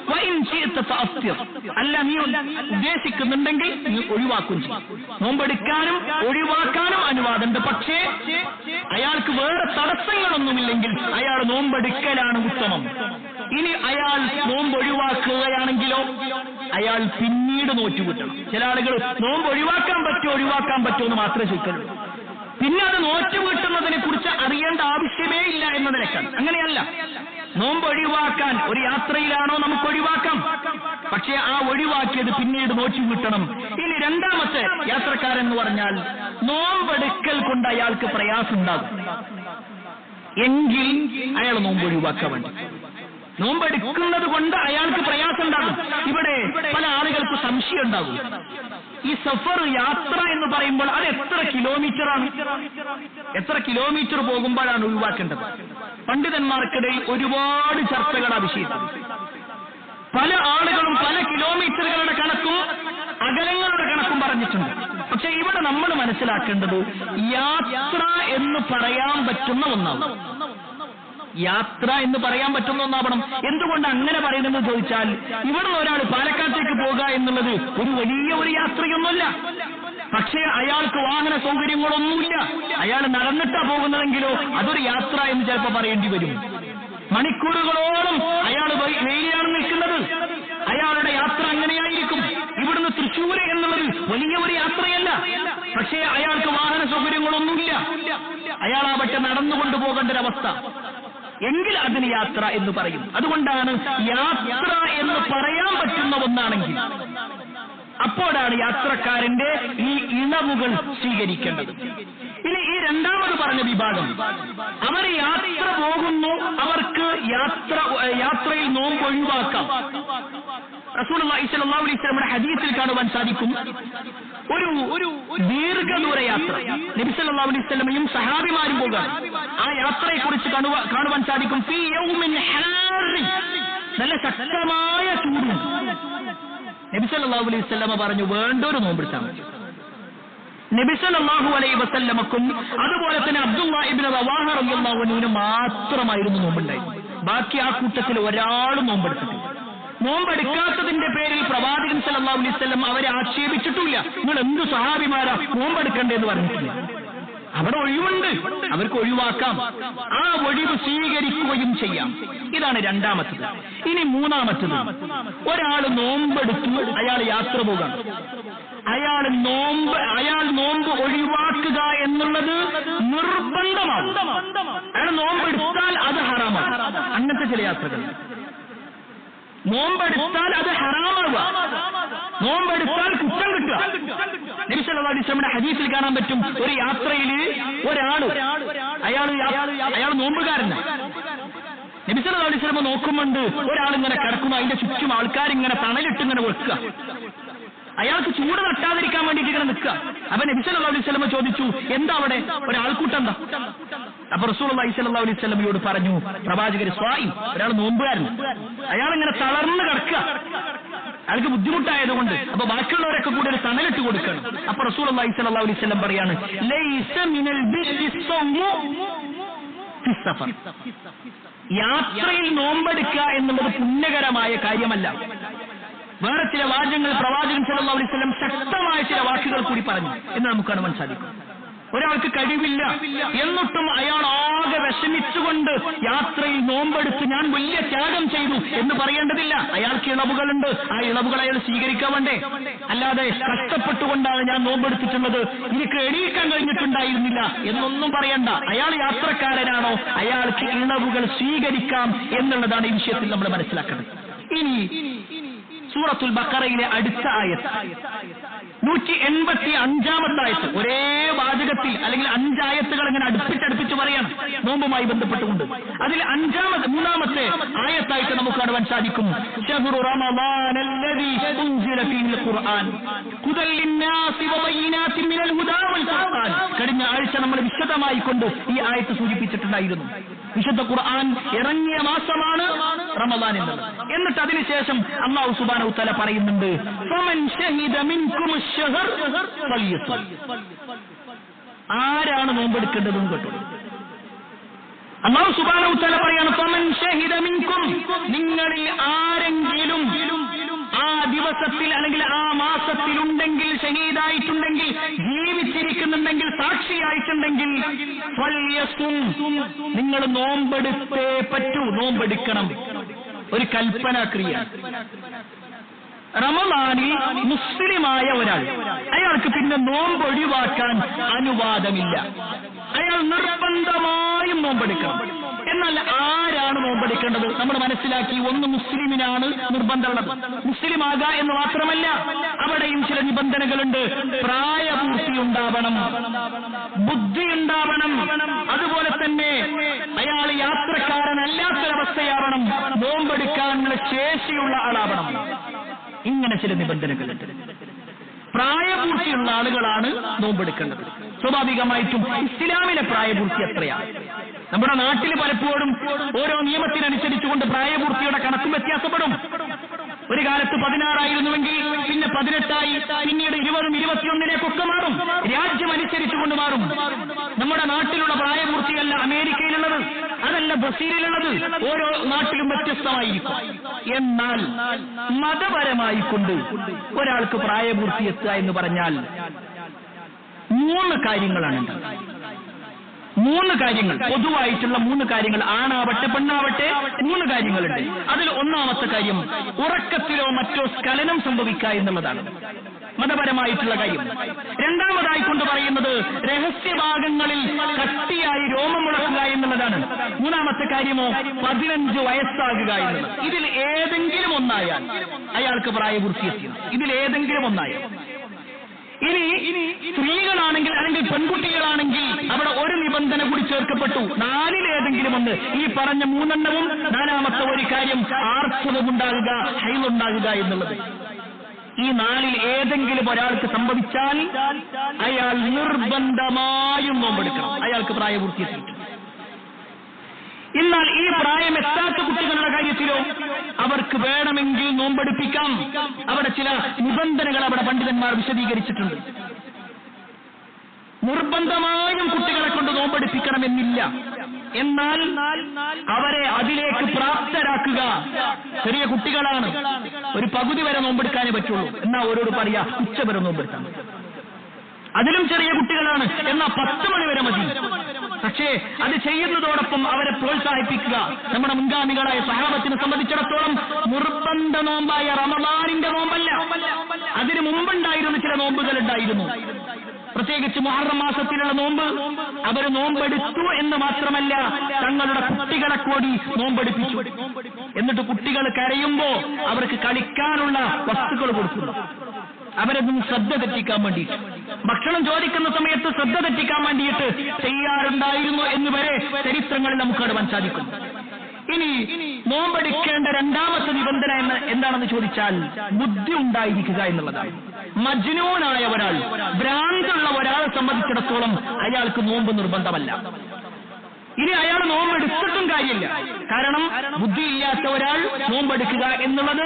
വ ഇൻ ശിഅത ഫഅഫ്തിർ, അല്ല നീ ഉദ്ദേശിക്കുന്നുണ്ടെങ്കിൽ നീ ഒഴിവാക്കും ചെയ്യും. നോമ്പെടുക്കാനും ഒഴിവാക്കാനും അനുവാദമുണ്ട്. പക്ഷേ അയാൾക്ക് വേറെ തടസ്സങ്ങളൊന്നുമില്ലെങ്കിൽ അയാൾ നോമ്പെടുക്കലാണ് ഉത്തമം. ഇനി അയാൾ നോമ്പ് ഒഴിവാക്കുകയാണെങ്കിലോ അയാൾ പിന്നീട് നോറ്റുകൂട്ടണം. ചില ആളുകൾ നോമ്പ് ഒഴിവാക്കാൻ പറ്റുമോ എന്ന് മാത്രമേ ചോദിക്കുള്ളൂ. പിന്നെ അത് നോറ്റുവീട്ടുന്നതിനെ കുറിച്ച് അറിയേണ്ട ആവശ്യമേ ഇല്ല എന്ന നിലക്കാണ്. അങ്ങനെയല്ല, നോമ്പ് ഒഴിവാക്കാൻ ഒരു യാത്രയിലാണോ നമുക്ക് ഒഴിവാക്കാം, പക്ഷേ ആ ഒഴിവാക്കിയത് പിന്നീട് നോറ്റുവീട്ടണം. ഇനി രണ്ടാമത്തെ യാത്രക്കാരൻ എന്ന് പറഞ്ഞാൽ നോമ്പെടുക്കൽ കൊണ്ട് അയാൾക്ക് പ്രയാസം ഉണ്ടാകും, എങ്കിൽ അയാൾ നോമ്പ് ഒഴിവാക്കാൻ വേണ്ടി. നോമ്പെടുക്കുന്നത് കൊണ്ട് അയാൾക്ക് പ്രയാസം ഉണ്ടാകും. ഇവിടെ പല ആളുകൾക്ക് സംശയം ഉണ്ടാകും, ഈ സഫർ യാത്ര എന്ന് പറയുമ്പോൾ അത് എത്ര കിലോമീറ്ററാണ്, എത്ര കിലോമീറ്റർ പോകുമ്പോഴാണ് ഒഴിവാക്കേണ്ടത്? പണ്ഡിതന്മാർക്കിടയിൽ ഒരുപാട് ചർച്ചകൾ ആ വിഷയത്തിൽ. പല ആളുകളും പല കിലോമീറ്ററുകളുടെ കണക്കും അകലങ്ങളുടെ കണക്കും പറഞ്ഞിട്ടുണ്ട്. പക്ഷെ ഇവിടെ നമ്മൾ മനസ്സിലാക്കേണ്ടത് യാത്ര എന്ന് പറയാൻ പറ്റുന്ന ഒന്നാണ്. യാത്ര എന്ന് പറയാൻ പറ്റുന്ന ഒന്നാവണം. എന്തുകൊണ്ട് അങ്ങനെ പറയുന്നതെന്ന് ചോദിച്ചാൽ, ഇവിടുന്ന് ഒരാൾ പാലക്കാട്ടേക്ക് പോകുക എന്നുള്ളത് ഒരു വലിയ ഒരു യാത്രയൊന്നുമല്ല. പക്ഷേ അയാൾക്ക് വാഹന സൗകര്യങ്ങളൊന്നുമില്ല, അയാൾ നടന്നിട്ടാ പോകുന്നതെങ്കിലോ അതൊരു യാത്ര എന്ന് ചിലപ്പോൾ പറയേണ്ടി വരും. മണിക്കൂറുകളോളം അയാൾ വെയിലാണ് നിൽക്കുന്നത്, അയാളുടെ യാത്ര അങ്ങനെയായിരിക്കും. ഇവിടുന്ന് തൃശ്ശൂർ എന്നുള്ളത് വലിയ ഒരു യാത്രയല്ല, പക്ഷേ അയാൾക്ക് വാഹന സൗകര്യങ്ങളൊന്നുമില്ല, അയാളാവട്ടെ നടന്നുകൊണ്ടു പോകേണ്ട ഒരവസ്ഥ. എങ്കിൽ അതിന് യാത്ര എന്ന് പറയും. അതുകൊണ്ടാണ് യാത്ര എന്ന് പറയാൻ പറ്റുന്ന ഒന്നാണെങ്കിൽ അപ്പോഴാണ് യാത്രക്കാരന്റെ ഈ ഇളവുകൾ സ്വീകരിക്കേണ്ടത്. ഇനി ഈ രണ്ടാമത് പറഞ്ഞ വിഭാഗം, അവർ യാത്ര പോകുന്നു, അവർക്ക് യാത്രയിൽ നോമ്പ് ഒഴിവാക്കാം. റസൂലുള്ളാഹി സ്വല്ലല്ലാഹു അലൈഹി വസല്ലമയുടെ ഹദീസിൽ കാണുവാൻ സാധിക്കും, ഒരു ദീർഘദൂര യാത്ര നബി സല്ലല്ലാഹു അലൈഹി വസല്ലമയും സഹാബിമാരും പോകാൻ, ആ യാത്രയെ കുറിച്ച് കാണുവാൻ സാധിക്കും, ഫീ യൗമിൻ ഹാരി, നല്ല ശക്തമായ ചൂട്. നബി സല്ലല്ലാഹു അലൈഹി വസല്ലമ പറഞ്ഞു, വേണ്ടൊരു നോമ്പെടുത്താൽ മതി. നബി സല്ലല്ലാഹു അലൈഹി വസല്ലമക്കും അതുപോലെ തന്നെ അബ്ദുല്ലാഹ് ഇബ്നു റവാഹ റളിയല്ലാഹു അൻഹുവിന് മാത്രമായിരുന്നു നോമ്പുണ്ടായിരുന്നത്. ബാക്കി ആ കൂട്ടത്തിൽ ഒരാളും നോമ്പെടുത്തിട്ടില്ല. നോമ്പെടുക്കാത്തതിന്റെ പേരിൽ പ്രവാചകൻ സല്ലല്ലാഹു അലൈഹി വസല്ലം അവരെ ആക്ഷേപിച്ചിട്ടില്ല. നിങ്ങൾ എന്ത് സഹാബിമാരാ നോമ്പെടുക്കണ്ടേന്ന് പറഞ്ഞിട്ടില്ല. അവിടെ ഒഴിവുണ്ട്, അവർക്ക് ഒഴിവാക്കാം, ആ ഒഴിവ് സ്വീകരിക്കുകയും ചെയ്യാം. ഇതാണ് രണ്ടാമത്തത്. ഇനി മൂന്നാമത്തത്, ഒരാൾ നോമ്പെടുത്തു, അയാൾ യാത്ര പോകാം, അയാൾ നോമ്പ് ഒഴിവാക്കുക എന്നുള്ളത് നിർബന്ധമാണ്. അയാൾ നോമ്പെടുത്താൽ അത് ഹറാമാണ്. അങ്ങനത്തെ ചില യാത്രകൾ നോമ്പെടുത്താൽ അത് ഹറാമാവുക, നോമ്പെടുത്താൽ കുറ്റം കിട്ടുക. നബി സല്ലല്ലാഹു അലൈഹി വസല്ലമയുടെ ഹദീസിൽ കാണാൻ പറ്റും, ഒരു യാത്രയിൽ അയാൾ നോമ്പുകാരനാണ്. നബി സല്ലല്ലാഹു അലൈഹി വസല്ലം നോക്കുന്നുണ്ട്, ഒരാളിങ്ങനെ കിടക്കുന്നു, അതിന്റെ ചുറ്റും ആൾക്കാരിങ്ങനെ തണലിട്ട് ഇങ്ങനെ വെക്കുക. അയാൾക്ക് ചൂട് തട്ടാതിരിക്കാൻ വേണ്ടിയിട്ട് ഇങ്ങനെ നിൽക്കുക. അപ്പൊ നബി സല്ലല്ലാഹു അലൈഹി വസല്ലം ചോദിച്ചു, എന്താ അവിടെ ഒരാൾക്കൂട്ടം എന്താ? അപ്പൊ റസൂലുള്ളാഹി സ്വല്ലല്ലാഹു അലൈഹി വസല്ലമയോട് പറഞ്ഞു, പ്രവാചകർ സ്വായിം, ഒരാൾ നോമ്പുകാരൻ, അയാൾ ഇങ്ങനെ തളർന്ന് കിടക്കുക, അയാൾക്ക് ബുദ്ധിമുട്ടായതുകൊണ്ട്. അപ്പൊ ബാക്കിയുള്ളവരൊക്കെ കൂടി ഒരു തണലിട്ട് കൊടുക്കണം. അപ്പൊ റസൂലുള്ളാഹി സ്വല്ലല്ലാഹു അലൈഹി വസല്ലം പറയാണ്, ലൈസ മിനൽ ബിർരി സ്വൗമു ഫി സഫർ. യാത്രയിൽ നോമ്പെടുക്കുക എന്നുള്ളത് പുണ്യകരമായ കാര്യമല്ല. വേറെ ചില വാചകങ്ങൾ പ്രവാചകൻ സല്ലല്ലാഹു അലൈഹി വസല്ലം ശക്തമായ ചില വാക്കുകൾ കൂടി പറഞ്ഞു എന്ന് നമുക്ക് കാണുവാൻ സാധിക്കും. ഒരാൾക്ക് കഴിവില്ല എന്നിട്ടും അയാൾ ആകെ വിഷമിച്ചുകൊണ്ട് യാത്രയിൽ നോമ്പെടുത്ത് ഞാൻ വലിയ ത്യാഗം ചെയ്തു എന്ന് പറയേണ്ടതില്ല. അയാൾക്ക് ഇളവുകളുണ്ട്, ആ ഇളവുകൾ അയാൾ സ്വീകരിക്കാൻ വേണ്ടേ. അല്ലാതെ കഷ്ടപ്പെട്ടുകൊണ്ടാണ് ഞാൻ നോമ്പെടുത്തിട്ടുള്ളത്, എനിക്ക് എണീക്കാൻ കഴിഞ്ഞിട്ടുണ്ടായിരുന്നില്ല എന്നൊന്നും പറയണ്ട. അയാൾ യാത്രക്കാരനാണോ, അയാൾക്ക് ഇളവുകൾ സ്വീകരിക്കാം എന്നുള്ളതാണ് ഈ വിഷയത്തിൽ നമ്മൾ മനസ്സിലാക്കുന്നത്. ഇനി സൂറത്തുൽ ബഖറയിലെ അടുത്ത ആയത്ത് 185-ാമത്തെ ആയത്ത്, ഒരേ വാചകത്തിൽ അല്ലെങ്കിൽ 5 ആയത്തുകൾ ഇങ്ങനെ അടുപ്പിച്ചടുപ്പിച്ച് പറയണം നോമ്പുമായി ബന്ധപ്പെട്ടുകൊണ്ട്. അതിൽ 3-ാമത്തെ ആയത്തായിട്ട് നമുക്ക് കാണുവാൻ സാധിക്കും, ശഹ്റു റമളാനല്ലദീ ഉൻസില ഫീഹിൽ ഖുർആൻ ഹുദൽ ലിന്നാസി വബയ്യിനാത്തിൻ മിനൽ ഹുദാ വൽ ഫുർഖാൻ. കഴിഞ്ഞ ആഴ്ച നമ്മൾ വിശദമായി കൊണ്ട് ഈ ആയത്ത് സൂചിപ്പിച്ചിട്ടുണ്ടായിരുന്നു. വിശുദ്ധ ഖുർആൻ ഇറങ്ങിയ മാസമാണ് റമളാൻ എന്നത്. എന്നിട്ട് അതിനുശേഷം അല്ലാഹു സുബ്ഹാനഹു വതആല പറയുന്നുണ്ട്, ഫമൻ ശഹിദ മിൻകും അശ്ശഹർ ഫൽയസും. ആരാണ് നോമ്പെടുക്കേണ്ടതെന്ന് കേട്ടോ. അല്ലാഹു സുബ്ഹാനഹു വതആല പറയാണ്, ഫമൻ ശഹിദ മിൻകും, നിങ്ങളിൽ ആരെങ്കിലും ആ ദിവസത്തിൽ അല്ലെങ്കിൽ ആ മാസത്തിലുണ്ടെങ്കിൽ, ഷഹീദായിട്ടുണ്ടെങ്കിൽ, ജീവിച്ചിരിക്കുന്നുണ്ടെങ്കിൽ, സാക്ഷിയായിട്ടുണ്ടെങ്കിൽ, നിങ്ങൾ നോമ്പെടുത്തേ പറ്റൂ, നോമ്പെടുക്കണം. ഒരു കൽപ്പനാക്രിയ. റമളാനിൽ മുസ്ലിമായ ഒരാൾ, അയാൾക്ക് പിന്നെ നോമ്പ് ഒഴിവാക്കാൻ അനുവാദമില്ല. അയാൾ നിർബന്ധമായും നോമ്പെടുക്കണം. എന്നാൽ ആരാണ് നോമ്പെടുക്കേണ്ടത്? നമ്മൾ മനസ്സിലാക്കി, ഒന്ന് മുസ്ലിമിനാണ് നിർബന്ധമുള്ളത്. മുസ്ലിം ആകാ എന്ന് മാത്രമല്ല, അവിടെയും ചില നിബന്ധനകളുണ്ട്. പ്രായപൂർത്തി ഉണ്ടാവണം, ബുദ്ധിയുണ്ടാവണം, അതുപോലെ തന്നെ അയാൾ യാത്രക്കാരനല്ലാത്തൊരവസ്ഥയാവണം, നോമ്പെടുക്കാനുള്ള ശേഷിയുള്ള ആളാവണം. ഇങ്ങനെ ചില നിബന്ധനകളുണ്ട്. പ്രായപൂർത്തിയുള്ള ആളുകളാണ് നോമ്പെടുക്കേണ്ടത്. സ്വാഭാവികമായിട്ടും ഇസ്ലാമിലെ പ്രായപൂർത്തി എത്രയാണ്? നമ്മുടെ നാട്ടിൽ പലപ്പോഴും ഓരോ നിയമത്തിനനുസരിച്ചുകൊണ്ട് പ്രായപൂർത്തിയുടെ കണക്കും വ്യത്യാസപ്പെടും. ഒരു കാലത്ത് 16 ആയിരുന്നുവെങ്കിൽ പിന്നെ 18 പിന്നീട് 20, 21 മാറും. രാജ്യം അനുസരിച്ചുകൊണ്ട് മാറും. നമ്മുടെ നാട്ടിലുള്ള പ്രായപൂർത്തിയല്ല അമേരിക്കയിലുള്ളത്, അതല്ല ബ്രസീലിലുള്ളത്. ഓരോ നാട്ടിലും വ്യത്യസ്തമായിരിക്കും. എന്നാൽ മതപരമായി കൊണ്ട് ഒരാൾക്ക് പ്രായപൂർത്തി എത്തുക എന്ന് പറഞ്ഞാൽ 3 കാര്യങ്ങളാണ്. 3 കാര്യങ്ങൾ, പൊതുവായിട്ടുള്ള 3 കാര്യങ്ങൾ. ആണാവട്ടെ പെണ്ണാവട്ടെ 3 കാര്യങ്ങളുണ്ട്. അതിൽ ഒന്നാമത്തെ കാര്യം ഉറക്കത്തിലോ മറ്റോ സ്ഖലനം സംഭവിക്കുക എന്നുള്ളതാണ്, മതപരമായിട്ടുള്ള കാര്യം. രണ്ടാമതായി കൊണ്ട് പറയുന്നത് രഹസ്യഭാഗങ്ങളിൽ കട്ടിയായി രോമമുളക്കുക എന്നുള്ളതാണ്. മൂന്നാമത്തെ കാര്യമോ 15 വയസ്സാകുക എന്നുള്ളത്. ഇതിൽ ഏതെങ്കിലും ഒന്നായാൽ അയാൾക്ക് പ്രായപൂർത്തിയെത്തി. ഇതിൽ ഏതെങ്കിലും ഒന്നായാൽ. ഇനി സ്ത്രീകളാണെങ്കിൽ അല്ലെങ്കിൽ പെൺകുട്ടികളാണെങ്കിൽ അവിടെ ഒരു നിബന്ധന കൂടി ചേർക്കപ്പെട്ടു. 4-ൽ ഏതെങ്കിലും ഒന്ന്. ഈ പറഞ്ഞ 3 4-ാമത്തെ ഒരു കാര്യം ആർത്തവമുണ്ടാകുക, ഹൈലുണ്ടാകുക എന്നുള്ളത്. ഈ 4-ൽ ഏതെങ്കിലും ഒരാൾക്ക് സംഭവിച്ചാൽ അയാൾ നിർബന്ധമായും നോമ്പെടുക്കണം. അയാൾക്ക് പ്രായപൂർത്തിയെത്തിയിട്ടുണ്ട്. എന്നാൽ ഈ പ്രായം എത്താത്ത കുട്ടികളുടെ കാര്യത്തിലോ അവർക്ക് വേണമെങ്കിൽ നോമ്പെടുപ്പിക്കാം. അവിടെ ചില നിബന്ധനകൾ അവിടെ പണ്ഡിതന്മാർ വിശദീകരിച്ചിട്ടുണ്ട്. നിർബന്ധമായും കുട്ടികളെ കൊണ്ട് നോമ്പെടുപ്പിക്കണമെന്നില്ല. എന്നാൽ അവരെ അതിലേക്ക് പ്രാപ്തരാക്കുക. ചെറിയ കുട്ടികളാണ്, ഒരു പകുതി വരെ നോമ്പെടുക്കാനേ പറ്റുള്ളൂ. എന്നാ അവരോട് പറയാ ഉച്ചവരെ നോമ്പെടുക്കാൻ. അതിലും ചെറിയ കുട്ടികളാണ്, എന്നാൽ 10 മണി വരെ മതി. പക്ഷേ അത് ചെയ്യുന്നതോടൊപ്പം അവരെ പ്രോത്സാഹിപ്പിക്കുക. നമ്മുടെ മുൻഗാമികളായ സഹാബത്തിനെ സംബന്ധിച്ചിടത്തോളം നിർബന്ധ നോമ്പായ റമളാനിന്റെ നോമ്പല്ല, അതിനു മുമ്പുണ്ടായിരുന്ന ചില നോമ്പുകൾ ഉണ്ടായിരുന്നു. പ്രത്യേകിച്ച് മുഹറം മാസത്തിലുള്ള നോമ്പ് അവർ നോമ്പെടുത്തു എന്ന് മാത്രമല്ല, തങ്ങളുടെ കുട്ടികളെ കൂടി നോമ്പെടുപ്പിച്ചു. എന്നിട്ട് കുട്ടികൾ കരയുമ്പോ അവർക്ക് കളിക്കാനുള്ള വസ്തുക്കൾ കൊടുക്കുന്നു. അവരൊന്നും ശ്രദ്ധ തെറ്റിക്കാൻ വേണ്ടിയിട്ട്, ഭക്ഷണം ചോദിക്കുന്ന സമയത്ത് ശ്രദ്ധ തെറ്റിക്കാൻ വേണ്ടിയിട്ട് ചെയ്യാറുണ്ടായിരുന്നു എന്ന് വരെ ചരിത്രങ്ങളിൽ നമുക്ക് കാണുവാൻ സാധിക്കും. ഇനി നോമ്പെടുക്കേണ്ട രണ്ടാമത്തെ നിബന്ധന എന്താണെന്ന് ചോദിച്ചാൽ ബുദ്ധി ഉണ്ടായിരിക്കുക എന്നുള്ളതാണ്. മജ്നൂനായ ഒരാൾ, ഭ്രാന്തുള്ള ഒരാളെ സംബന്ധിച്ചിടത്തോളം അയാൾക്ക് നോമ്പ് നിർബന്ധമല്ല. ഇനി അയാൾ നോമ്പെടുത്തിട്ടും കാര്യമില്ല. കാരണം ബുദ്ധിയില്ലാത്ത ഒരാൾ നോമ്പെടുക്കുക എന്നുള്ളത്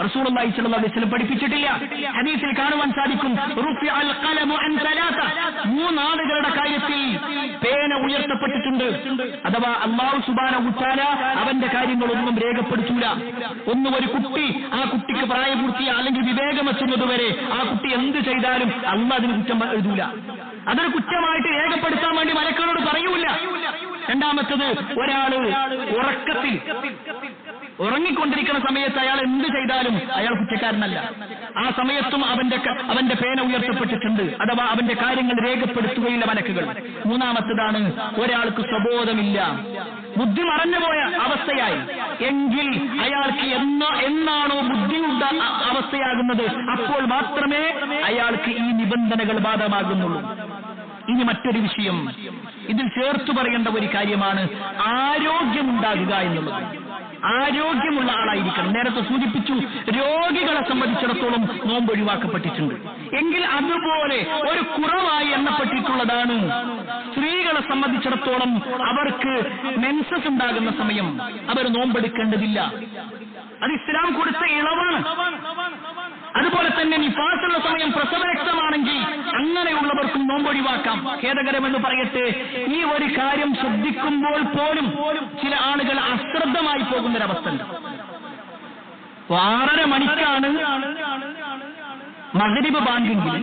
റസൂലുള്ളാഹി സ്വല്ലല്ലാഹു അലൈഹി വസല്ലം പഠിപ്പിച്ചിട്ടില്ല. ഹദീസിൽ കാണുവാൻ സാധിക്കും, റുഫിഅൽ ഖലമു അൻ സലാസ, 3 ആളുകളുടെ കാര്യത്തിൽ പേന ഉയർത്തപ്പെട്ടിട്ടുണ്ട്. അഥവാ അല്ലാഹു സുബ്ഹാനഹു വ തആല അവന്റെ കാര്യങ്ങളൊന്നും രേഖപ്പെടുത്തൂല. ഒന്ന്, ഒരു കുട്ടി, ആ കുട്ടിക്ക് പ്രായപൂർത്തിയ അല്ലെങ്കിൽ വിവേകമെത്തുന്നതുവരെ ആ കുട്ടി എന്ത് ചെയ്താലും അല്ലാഹു അതിന് കുറ്റം എഴുതൂല. അതൊരു കുറ്റമായിട്ട് രേഖപ്പെടുത്താൻ വേണ്ടി മലക്കുകളോട് പറയൂല. രണ്ടാമത്തത്, ഒരാള് ഉറക്കത്തിൽ ഉറങ്ങിക്കൊണ്ടിരിക്കുന്ന സമയത്ത് അയാൾ എന്ത് ചെയ്താലും അയാൾ കുറ്റക്കാരനല്ല. ആ സമയത്തും അവന്റെ പേന ഉയർത്തപ്പെട്ടിട്ടുണ്ട്. അഥവാ അവന്റെ കാര്യങ്ങൾ രേഖപ്പെടുത്തുകയില്ല മലക്കുകൾ. മൂന്നാമത്തതാണ്, ഒരാൾക്ക് സ്വബോധമില്ല, ബുദ്ധി മറഞ്ഞുപോയ അവസ്ഥയായി, എങ്കിൽ അയാൾക്ക് എന്നാണോ ബുദ്ധിയുള്ള അവസ്ഥയാകുന്നത് അപ്പോൾ മാത്രമേ അയാൾക്ക് ഈ നിബന്ധനകൾ ബാധകമാകുന്നുള്ളൂ. ഇനി മറ്റൊരു വിഷയം, ഇതിൽ ചേർത്തു പറയേണ്ട ഒരു കാര്യമാണ് ആരോഗ്യമുണ്ടാകുക എന്നുള്ളത്. ആരോഗ്യമുള്ള ആളായിരിക്കണം. നേരത്തെ സൂചിപ്പിച്ചു, രോഗികളെ സംബന്ധിച്ചിടത്തോളം നോമ്പ് ഒഴിവാക്കപ്പെട്ടിട്ടുണ്ട്. എങ്കിൽ അതുപോലെ ഒരു കുറവായി എണ്ണപ്പെട്ടിട്ടുള്ളതാണ് സ്ത്രീകളെ സംബന്ധിച്ചിടത്തോളം. അവർക്ക് മെൻസസ് ഉണ്ടാകുന്ന സമയം അവർ നോമ്പെടുക്കേണ്ടതില്ല. അത് ഇസ്ലാം കൊടുത്ത ഇളവാണ്. അതുപോലെ തന്നെ നിഫാസുള്ള സമയം പ്രസവരക്തമാണെങ്കിൽ അങ്ങനെയുള്ളവർക്കും നോമ്പൊഴിവാക്കാം. ഖേദകരമെന്ന് പറയട്ടെ, ഈ ഒരു കാര്യം ശ്രദ്ധിക്കുമ്പോൾ പോലും ചില ആളുകൾ അശ്രദ്ധമായി പോകുന്നൊരവസ്ഥ ഉണ്ട്. 6:30 മണിക്കാണ് മഗ്രിബ് ബാങ്കെങ്കിൽ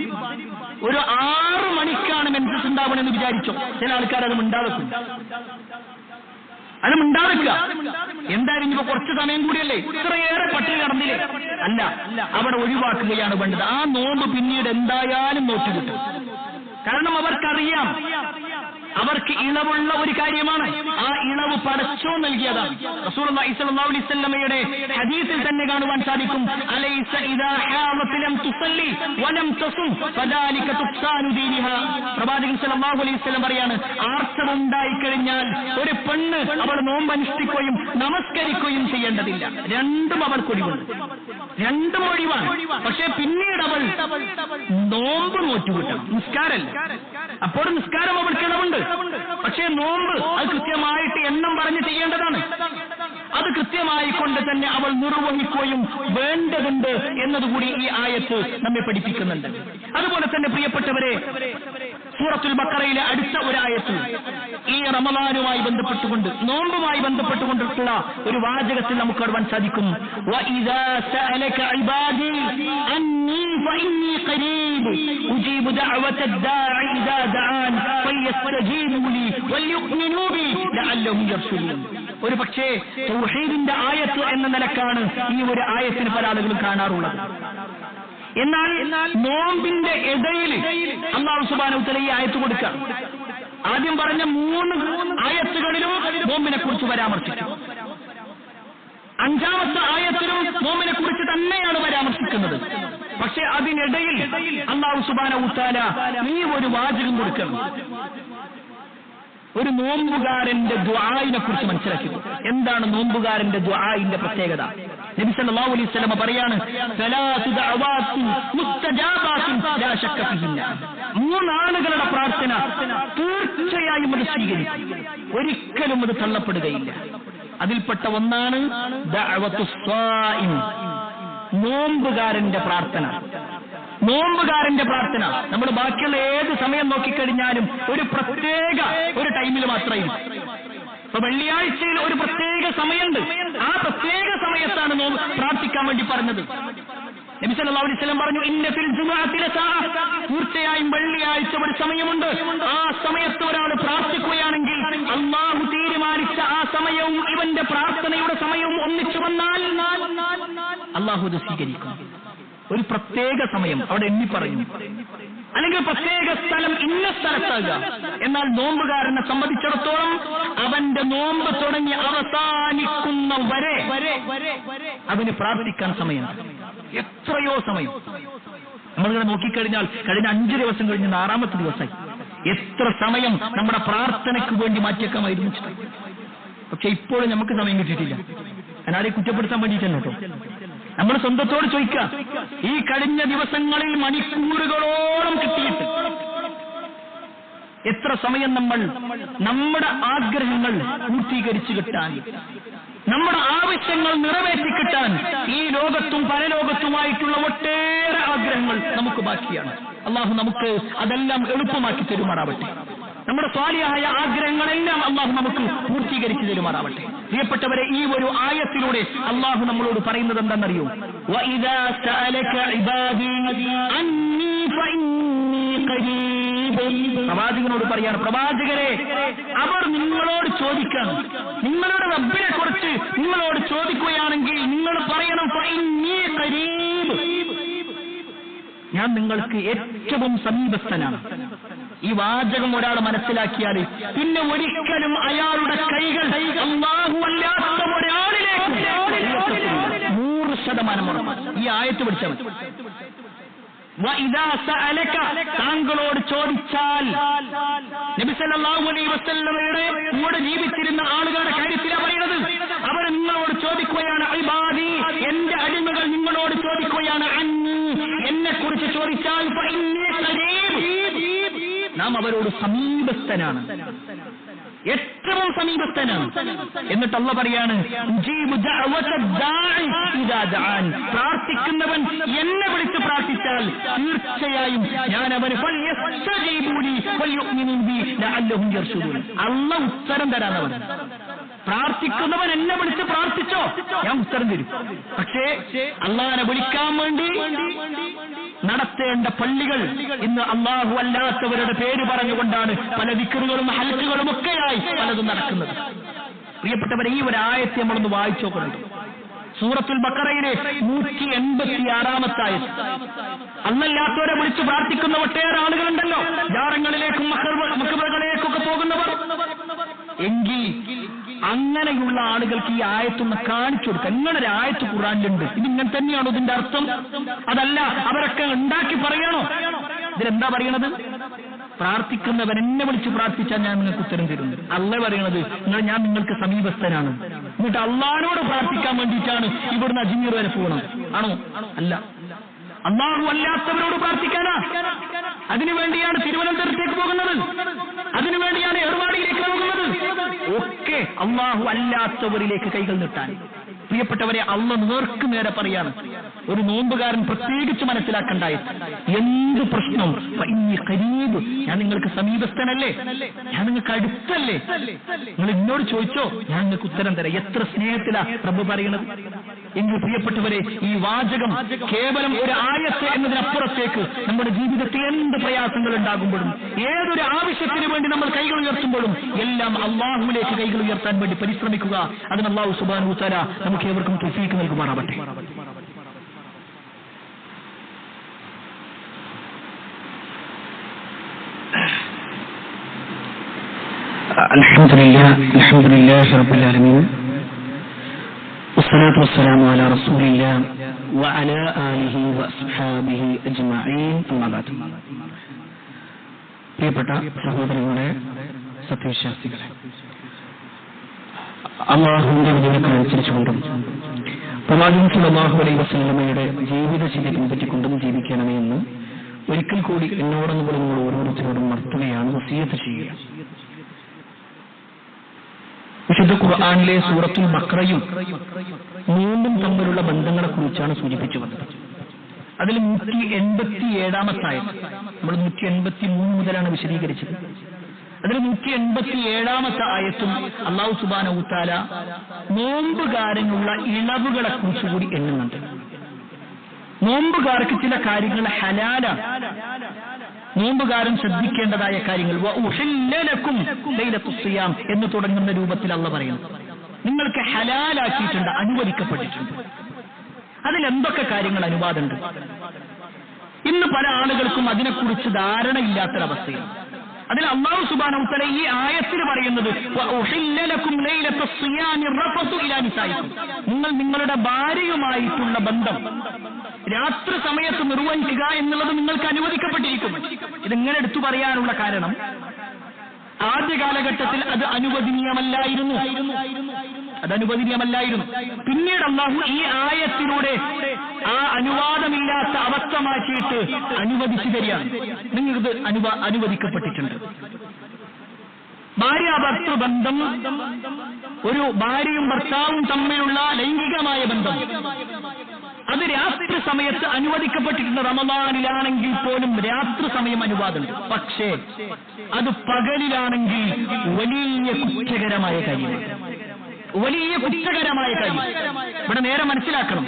ഒരു 6 മണിക്കാണ് മെൻസസ് ഉണ്ടാവണമെന്ന് വിചാരിച്ചോ? ചില ആൾക്കാർ അത് മിണ്ടാതെക്കും. അത് മിണ്ടാതെക്കുക. എന്തായാലും ഇപ്പൊ കുറച്ച് സമയം കൂടിയല്ലേ, ഇത്രയേറെ പട്ടിണി നടന്നില്ലേ? അല്ല, അവിടെ ഒഴിവാക്കുകയാണ് വേണ്ടത്. ആ നോമ്പ് പിന്നീട് എന്തായാലും നോക്കി കിട്ടും. കാരണം അവർക്കറിയാം, അവർക്ക് ഇളവുള്ള ഒരു കാര്യമാണ്. ആ ഇളവ് പടച്ചോൻ നൽകിയതാണ്. റസൂലുള്ളാഹി സ്വല്ലല്ലാഹു അലൈഹി വസല്ലമയുടെ ഹദീസിൽ തന്നെ കാണുവാൻ സാധിക്കും, അലൈസ ഇദാ ഹാവത് ലം തുസല്ലി വലം തസും ഫദാലിക തുഖ്സാനു ദീനിഹാ. പ്രവാചകൻ സ്വല്ലല്ലാഹു അലൈഹി വസല്ലം പറയാണ്, ആർത്തവം ഉണ്ടായിക്കഴിഞ്ഞാൽ ഒരു പെണ്ണ് അവൾ നോമ്പ് അനുഷ്ഠിക്കുകയും നമസ്കരിക്കുകയും ചെയ്യേണ്ടതില്ല. രണ്ടും അവൾക്കൊഴിവുണ്ട്, രണ്ടും ഒഴിവാണ്. പക്ഷേ പിന്നീട് അവൾ നോമ്പ് നോറ്റുകിട്ടണം, നിസ്കാരമല്ല. അപ്പോൾ നിസ്കാരം അവൾക്ക് ഇളവുണ്ട്. പക്ഷേ നോമ്പ് അത് കൃത്യമായിട്ട് എണ്ണം പറഞ്ഞ് ചെയ്യേണ്ടതാണ്. അത് കൃത്യമായി കൊണ്ട് തന്നെ അവൾ നിർവഹിക്കുകയും വേണ്ടതുണ്ട് എന്നതുകൂടി ഈ ആയത്ത് നമ്മെ പഠിപ്പിക്കുന്നുണ്ട്. അതുപോലെ തന്നെ പ്രിയപ്പെട്ടവരെ, സൂറത്തുൽ ബഖറയിലെ അടുത്ത ഒരു ആയത്ത് ഈ റമളാനുമായി ബന്ധപ്പെട്ടുകൊണ്ട്, നോമ്പുമായി ബന്ധപ്പെട്ടുകൊണ്ടുള്ള ഒരു വാചകത്തിൽ നമുക്ക് കാണുവാൻ സാധിക്കും, വഇദാ സഅലക ഇബാദി അന്നി ഫഇന്നി ഖരീബ് ഉജീബു ദഅവതദ് ദാഇ ഇദാ ദഅൻ ഫയസ്തജീബു ലി വൽയുഅ്മിനൂ ബി ലഅല്ലഹും യർഷുദൂൻ. ഒരു പക്ഷേ തൗഹീദിന്റെ ആയത്ത് എന്ന നിലക്കാണ് ഈ ഒരു ആയത്തിന് പല ആളുകളും കാണാറുള്ളത്. എന്നാൽ നോമ്പിന്റെ ഇടയിൽ അല്ലാഹു സുബ്ഹാനഹു വ തആല ഈ ആയത്ത് കൊടുക്കുക. ആദ്യം പറഞ്ഞ 3 ആയത്തുകളിലും നോമ്പിനെ കുറിച്ച് പരാമർശിച്ചു. 5ാമത്തെ ആയത്തിലും നോമ്പിനെ കുറിച്ച് തന്നെയാണ് പരാമർശിക്കുന്നത്. പക്ഷെ അതിനിടയിൽ അല്ലാഹു സുബ്ഹാനഹു വ തആല ഈ ഒരു വാചകം കൊടുക്കണം. ഒരു നോമ്പുകാരന്റെ ദുആഇനെ കുറിച്ച് മനസ്സിലാക്കി. എന്താണ് നോമ്പുകാരന്റെ ദുആഇന്റെ പ്രത്യേകത? നബി സല്ലല്ലാഹു അലൈഹി വസല്ലം പറയാണ്, സലാസു ദഅവാത്തിൻ മുസ്തജാബാത്തിൻ ലാ ശക്ക ഫിഹിന്ന. 3 ആളുകളുടെ പ്രാർത്ഥന തീർച്ചയായും അത് സ്വീകരിക്കും, ഒരിക്കലും അത് തള്ളപ്പെടുകയില്ല. അതിൽപ്പെട്ട ഒന്നാണ് ദഅവത്തുസ് സ്വായിം, നോമ്പുകാരന്റെ പ്രാർത്ഥന. നോമ്പുകാരന്റെ പ്രാർത്ഥന നമ്മൾ ബാക്കിയുള്ള ഏത് സമയം നോക്കിക്കഴിഞ്ഞാലും ഒരു പ്രത്യേക ഒരു ടൈമിൽ മാത്രമേ. ഇപ്പൊ വെള്ളിയാഴ്ചയിൽ ഒരു പ്രത്യേക സമയമുണ്ട്. ആ പ്രത്യേക സമയത്താണ് നോമ്പ് പ്രാർത്ഥിക്കാൻ വേണ്ടി പറഞ്ഞത്. നബി സല്ലല്ലാഹു അലൈഹി വസല്ലം പറഞ്ഞു, ഇന്ന ഫിൽ ജുമുഅത്തി ലസാഅ, തീർച്ചയായും വെള്ളിയാഴ്ച ഒരു സമയമുണ്ട്. ആ സമയത്ത് ഒരാൾ പ്രാർത്ഥിക്കുകയാണെങ്കിൽ അല്ലാഹു തീരുമാനിച്ച ആ സമയവും ഇവന്റെ പ്രാർത്ഥനയുടെ സമയവും ഒന്നിച്ചു വന്നാൽ അല്ലാഹു അത് സ്വീകരിക്കും. ഒരു പ്രത്യേക സമയം അവിടെ എണ്ണി പറയും, അല്ലെങ്കിൽ പ്രത്യേക സ്ഥലം ഇന്ന സ്ഥലത്താകുക. എന്നാൽ നോമ്പുകാരനെ സംബന്ധിച്ചിടത്തോളം അവന്റെ നോമ്പ് തുടങ്ങി അവസാനിക്കുന്ന വരെ അവന് പ്രാർത്ഥിക്കാൻ സമയം, എത്രയോ സമയം. നമ്മളിങ്ങനെ നോക്കിക്കഴിഞ്ഞാൽ കഴിഞ്ഞ 5 ദിവസം കഴിഞ്ഞ് 6ാമത്തെ ദിവസമായി എത്ര സമയം നമ്മുടെ പ്രാർത്ഥനയ്ക്ക് വേണ്ടി മാറ്റിയേക്കാമായിരുന്നു. പക്ഷെ ഇപ്പോഴും നമുക്ക് സമയം കിട്ടിയിട്ടില്ല. അതിനാരെ കുറ്റപ്പെടുത്താൻ വേണ്ടിയിട്ടല്ലോ കേട്ടോ. നമ്മൾ സ്വന്തത്തോട് ചോദിക്കുക, ഈ കഴിഞ്ഞ ദിവസങ്ങളിൽ മണിക്കൂറുകളോളം കിട്ടിയിട്ട് എത്ര സമയം നമ്മൾ നമ്മുടെ ആഗ്രഹങ്ങൾ പൂർത്തീകരിച്ചു കിട്ടാൻ, നമ്മുടെ ആവശ്യങ്ങൾ നിറവേറ്റി കിട്ടാൻ ഈ ലോകത്തും പരലോകത്തുമായിട്ടുള്ള ഒട്ടേറെ ആഗ്രഹങ്ങൾ നമുക്ക് ബാക്കിയാണ്. അള്ളാഹു നമുക്ക് അതെല്ലാം എളുപ്പമാക്കി തരുമാറാവട്ടെ. നമ്മുടെ സ്വാലിഹായ ആഗ്രഹങ്ങളെല്ലാം അള്ളാഹു നമുക്ക് പൂർത്തീകരിച്ചു തരുമാറാവട്ടെ. പ്രിയപ്പെട്ടവരെ, ഈ ഒരു ആയത്തിലൂടെ അള്ളാഹു നമ്മളോട് പറയുന്നത് എന്താണെന്നറിയോ? വഇദാ സഅലക ഇബാദി അന്നി ഫഇന്നി ഖരീബ്. പ്രവാചകനോട് പറയാണ്, പ്രവാചകരെ, അവർ നിങ്ങളോട് ചോദിക്കണം, നിങ്ങളുടെ റബ്ബിനെ കുറിച്ച് നിങ്ങളോട് ചോദിക്കുകയാണെങ്കിൽ നിങ്ങൾ പറയണം ഫഇന്നി ഖരീബ്, ഞാൻ നിങ്ങൾക്ക് ഏറ്റവും സമീപസ്ഥനാണ്. ഈ വാചകം ഒരാൾ മനസ്സിലാക്കിയാൽ പിന്നെ ഒരിക്കലും അയാളുടെ കൈകൾ അല്ലാഹു അല്ലാത്ത ഒരാളിലേക്ക് 100% ഉറപ്പാണ്. ഈ ആയത്ത് പഠിച്ചാൽ മതി. വഇദാ സഅലക, താങ്കളോട് ചോദിച്ചാൽ. നബി സല്ലല്ലാഹു അലൈഹി വസല്ലമയുടെ കൂടെ ജീവിച്ചിരുന്ന ആളുകളുടെ കാര്യത്തിലാണ് പറയുന്നത്. അവർ നിങ്ങളോട് ചോദിക്കുകയാണ്, ഇബാദി, എന്റെ അടിമകൾ നിങ്ങളോട് ചോദിക്കുകയാണ്, അന്നി, എന്നെ കുറിച്ച് ചോദിച്ചാൽ ഫഇന്നി ഖരീബ്, നാം അവരോട് സമീപസ്ഥനാണ്, ഏറ്റവും സമീപസ്ഥനാണ്. എന്നിട്ട് അല്ലാഹു പറയാണ്, ഉജീബു ദഅവത ദാഇ ഇദാ ദഅൻ, പ്രാർത്ഥിക്കുന്നവൻ എന്നെ വിളിച്ച് പ്രാർത്ഥിച്ചാൽ തീർച്ചയായും ഞാൻ അവന് ഫൽയസ്തജീബൂലി വൽയുഅ്മിനൂ ബി ലഅല്ലഹും യർശുദൂൻ, അല്ലാഹു ഉത്തരം തരാനവൻ. പ്രാർത്ഥിക്കുന്നവൻ എന്നെ വിളിച്ച് പ്രാർത്ഥിച്ചോ, ഞാൻ ഉത്തരം തരും. പക്ഷേ അല്ലാഹനെ വിളിക്കാൻ വേണ്ടി നടത്തേണ്ട പള്ളികൾ ഇന്ന് അല്ലാഹു അല്ലാത്തവരുടെ പേര് പറഞ്ഞുകൊണ്ടാണ് പല ദിക്റുകളും ഹൽക്കുകളും ഒക്കെയായി പലതും നടക്കുന്നത്. പ്രിയപ്പെട്ടവരെ, ഈ ഒരു ആയത്തെ നമ്മളൊന്ന് വായിച്ചു നോക്കുന്നുണ്ട്. സൂറത്തുൽ ബഖറയിലെ 186-ാമത്തെ ആയത്ത്. അന്നല്ലാത്തവരെ വിളിച്ച് പ്രാർത്ഥിക്കുന്ന ഒട്ടേറെ ആളുകളുണ്ടല്ലോ, ജാറങ്ങളിലേക്കും മക്ബറകളിലേക്കൊക്കെ പോകുന്നവർ. എങ്കിൽ അങ്ങനെയുള്ള ആളുകൾക്ക് ഈ ആയത്തൊന്ന് കാണിച്ചു കൊടുക്കുക. ഇങ്ങനെ ഒരു ആയത്ത് ഖുർആനിലുണ്ട്, ഇതിങ്ങനെ തന്നെയാണോ ഇതിന്റെ അർത്ഥം? അതല്ല അവരൊക്കെ ഉണ്ടാക്കി പറയണോ? ഇതിലെന്താ പറയണത്? പ്രാർത്ഥിക്കുന്നവൻ എന്നെ വിളിച്ച് പ്രാർത്ഥിച്ചാൽ ഞാൻ നിങ്ങൾക്ക് ഉത്തരം തരുന്നു. അല്ലാഹു പറയണത് ഞാൻ നിങ്ങൾക്ക് സമീപസ്ഥനാണ്. എന്നിട്ട് അള്ളാഹിനോട് പ്രാർത്ഥിക്കാൻ വേണ്ടിയിട്ടാണ് ഇവിടുന്ന് അജ്മീർ വരെ പോകണം, ആണോ? അല്ല, അല്ലാഹു അല്ലാത്തവരോട് പ്രാർത്ഥിക്കാനാ. അതിനുവേണ്ടിയാണ് തിരുവനന്തപുരത്തേക്ക് പോകുന്നത്, അതിനുവേണ്ടിയാണ് ഏർവാടിയിലേക്ക് പോകുന്നത്, ഒക്കെ അല്ലാഹു അല്ലാത്തവരിലേക്ക് കൈകൾ നീട്ടാൻ. പ്രിയപ്പെട്ടവരെ, അല്ലാഹു നേർക്ക് നേരെ പറയാണ്. ഒരു നോമ്പുകാരൻ പ്രത്യേകിച്ച് മനസ്സിലാക്കണ്ടായി, എന്ത് പ്രശ്നം, ഫഇന്നി ഖരീബ്, ഞാൻ നിങ്ങൾക്ക് സമീപസ്ഥനല്ലേ, ഞാൻ നിങ്ങൾക്ക് അടുത്തല്ലേ, നിങ്ങൾ എന്നോട് ചോദിച്ചോ, ഞാൻ നിങ്ങൾക്ക് ഉത്തരം തരാം. എത്ര സ്നേഹത്തിലാ റബ്ബ് പറയണത്. എങ്കിൽ പ്രിയപ്പെട്ടവരെ, ഈ വാചകം കേവലം ഒരു ആയത്ത് എന്നതിനപ്പുറത്തേക്ക് നമ്മുടെ ജീവിതത്തിൽ എന്ത് പ്രയാസങ്ങൾ ഉണ്ടാകുമ്പോഴും, ഏതൊരു ആവശ്യത്തിന് വേണ്ടി നമ്മൾ കൈകൾ ഉയർത്തുമ്പോഴും എല്ലാം അല്ലാഹുവിലേക്ക് കൈകൾ ഉയർത്താൻ വേണ്ടി പരിശ്രമിക്കുക. അതിന് അല്ലാഹു സുബ്ഹാനഹു വ തആല നമുക്ക് ഏവർക്കും തൗഫീഖ് നൽകുമാറാവട്ടെ. അൽഹംദുലില്ലാഹി റബ്ബിൽ ആലമീൻ, വസ്സലാത്തു വസ്സലാമു അലാ റസൂലില്ലാഹി വഅലാ ആലിഹി വഅസ്ഹാബിഹി അജ്മഈൻ. അമ്മാ ബഅദ്. പ്രിയപ്പെട്ട സഹോദരങ്ങളെ, സത്യവിശ്വാസികളെ, അല്ലാഹുവിന്റെ വിധികൾക്കനുസരിച്ചുകൊണ്ടും പ്രവാചകൻ സല്ലല്ലാഹു അലൈഹി വസല്ലമയുടെ ജീവിതശൈലി പിൻപറ്റിക്കൊണ്ടും ജീവിക്കണമേ എന്ന് ഒരിക്കൽ കൂടി എന്നോടൊന്നും നിങ്ങൾ ഓരോരുത്തരോടും നടത്തുകയാണ്, വസിയത്ത് ചെയ്യുക. വിശുദ്ധ ഖുർആനിലെ സൂറത്തുൽ ബഖറയും നോമ്പും തമ്മിലുള്ള ബന്ധങ്ങളെ കുറിച്ചാണ് സൂചിപ്പിച്ചു വന്നത്. അതിൽ 187-ാമത്തെ ആയത്ത്, നമ്മൾ 183 മുതലാണ് വിശദീകരിച്ചത്. അതിൽ 187-ാമത്തെ ആയത്തും അല്ലാഹു സുബ്ഹാനഹു വ തആല നോമ്പുകാരനുള്ള ഇളവുകളെ കുറിച്ചുകൂടി എണ്ണുന്നുണ്ട്. നോമ്പുകാർക്ക് ചില കാര്യങ്ങൾ ഹലാലാണ്, നോമ്പുകാരൻ ശ്രദ്ധിക്കേണ്ടതായ കാര്യങ്ങൾ. വഉഹില്ലലക്കും ലൈലത്തുസ് സിയാം എന്ന് തുടങ്ങുന്ന രൂപത്തിൽ അല്ലാഹു പറയുന്നു, നിങ്ങൾക്ക് ഹലാലാക്കിയിട്ടുണ്ട്, അനുവദിക്കപ്പെട്ടിട്ടുണ്ട്. അതിലെന്തൊക്കെ കാര്യങ്ങൾ അനുവാദമുണ്ട്? ഇന്ന് പല ആളുകൾക്കും അതിനെക്കുറിച്ച് ധാരണയില്ലാത്തൊരവസ്ഥയാണ്. അതിൽ അല്ലാഹു സുബ്ഹാനഹു വ തആല ഈ ആയത്തിൽ പറയുന്നത് വഉഹില്ലലക്കും ലൈലത്തുസ് സിയാമി റഫസു ഇലാ നിസായിക്കും, നിങ്ങൾ നിങ്ങളുടെ ഭാര്യയുമായിട്ടുള്ള ബന്ധം രാത്രി സമയത്ത് നിർവഹിക്കുക എന്നുള്ളത് നിങ്ങൾക്ക് അനുവദിക്കപ്പെട്ടിരിക്കുന്നു. ഇതിങ്ങനെ എടുത്തു പറയാനുള്ള കാരണം, ആദ്യ കാലഘട്ടത്തിൽ അത് അനുവദനീയമല്ലായിരുന്നു. അത് അനുവദനീയമല്ലായിരുന്നു. പിന്നീട് അല്ലാഹു ഈ ആയത്തിലൂടെ ആ അനുവാദമില്ലാത്ത അവസ്ഥ മാറ്റിയിട്ട് അനുവദിച്ചു തരികയാണ്. നിങ്ങൾക്കിത് അനുവദിക്കപ്പെട്ടിട്ടുണ്ട്. ഭാര്യാഭർത്തൃബന്ധം, ഒരു ഭാര്യയും ഭർത്താവും തമ്മിലുള്ള ലൈംഗികമായ ബന്ധം, അത് രാത്രി സമയത്ത് അനുവദിക്കപ്പെട്ടിട്ടുണ്ട്. റമദാനിലാണെങ്കിൽ പോലും രാത്രി സമയം അനുവാദമുണ്ട്. പക്ഷേ അത് പകലിലാണെങ്കിൽ വലിയ കുറ്റകരമായ കാര്യമാണ്. വലിയ കുറ്റകരമായ കാര്യം ഇവിടെ നേരെ മനസ്സിലാക്കണം.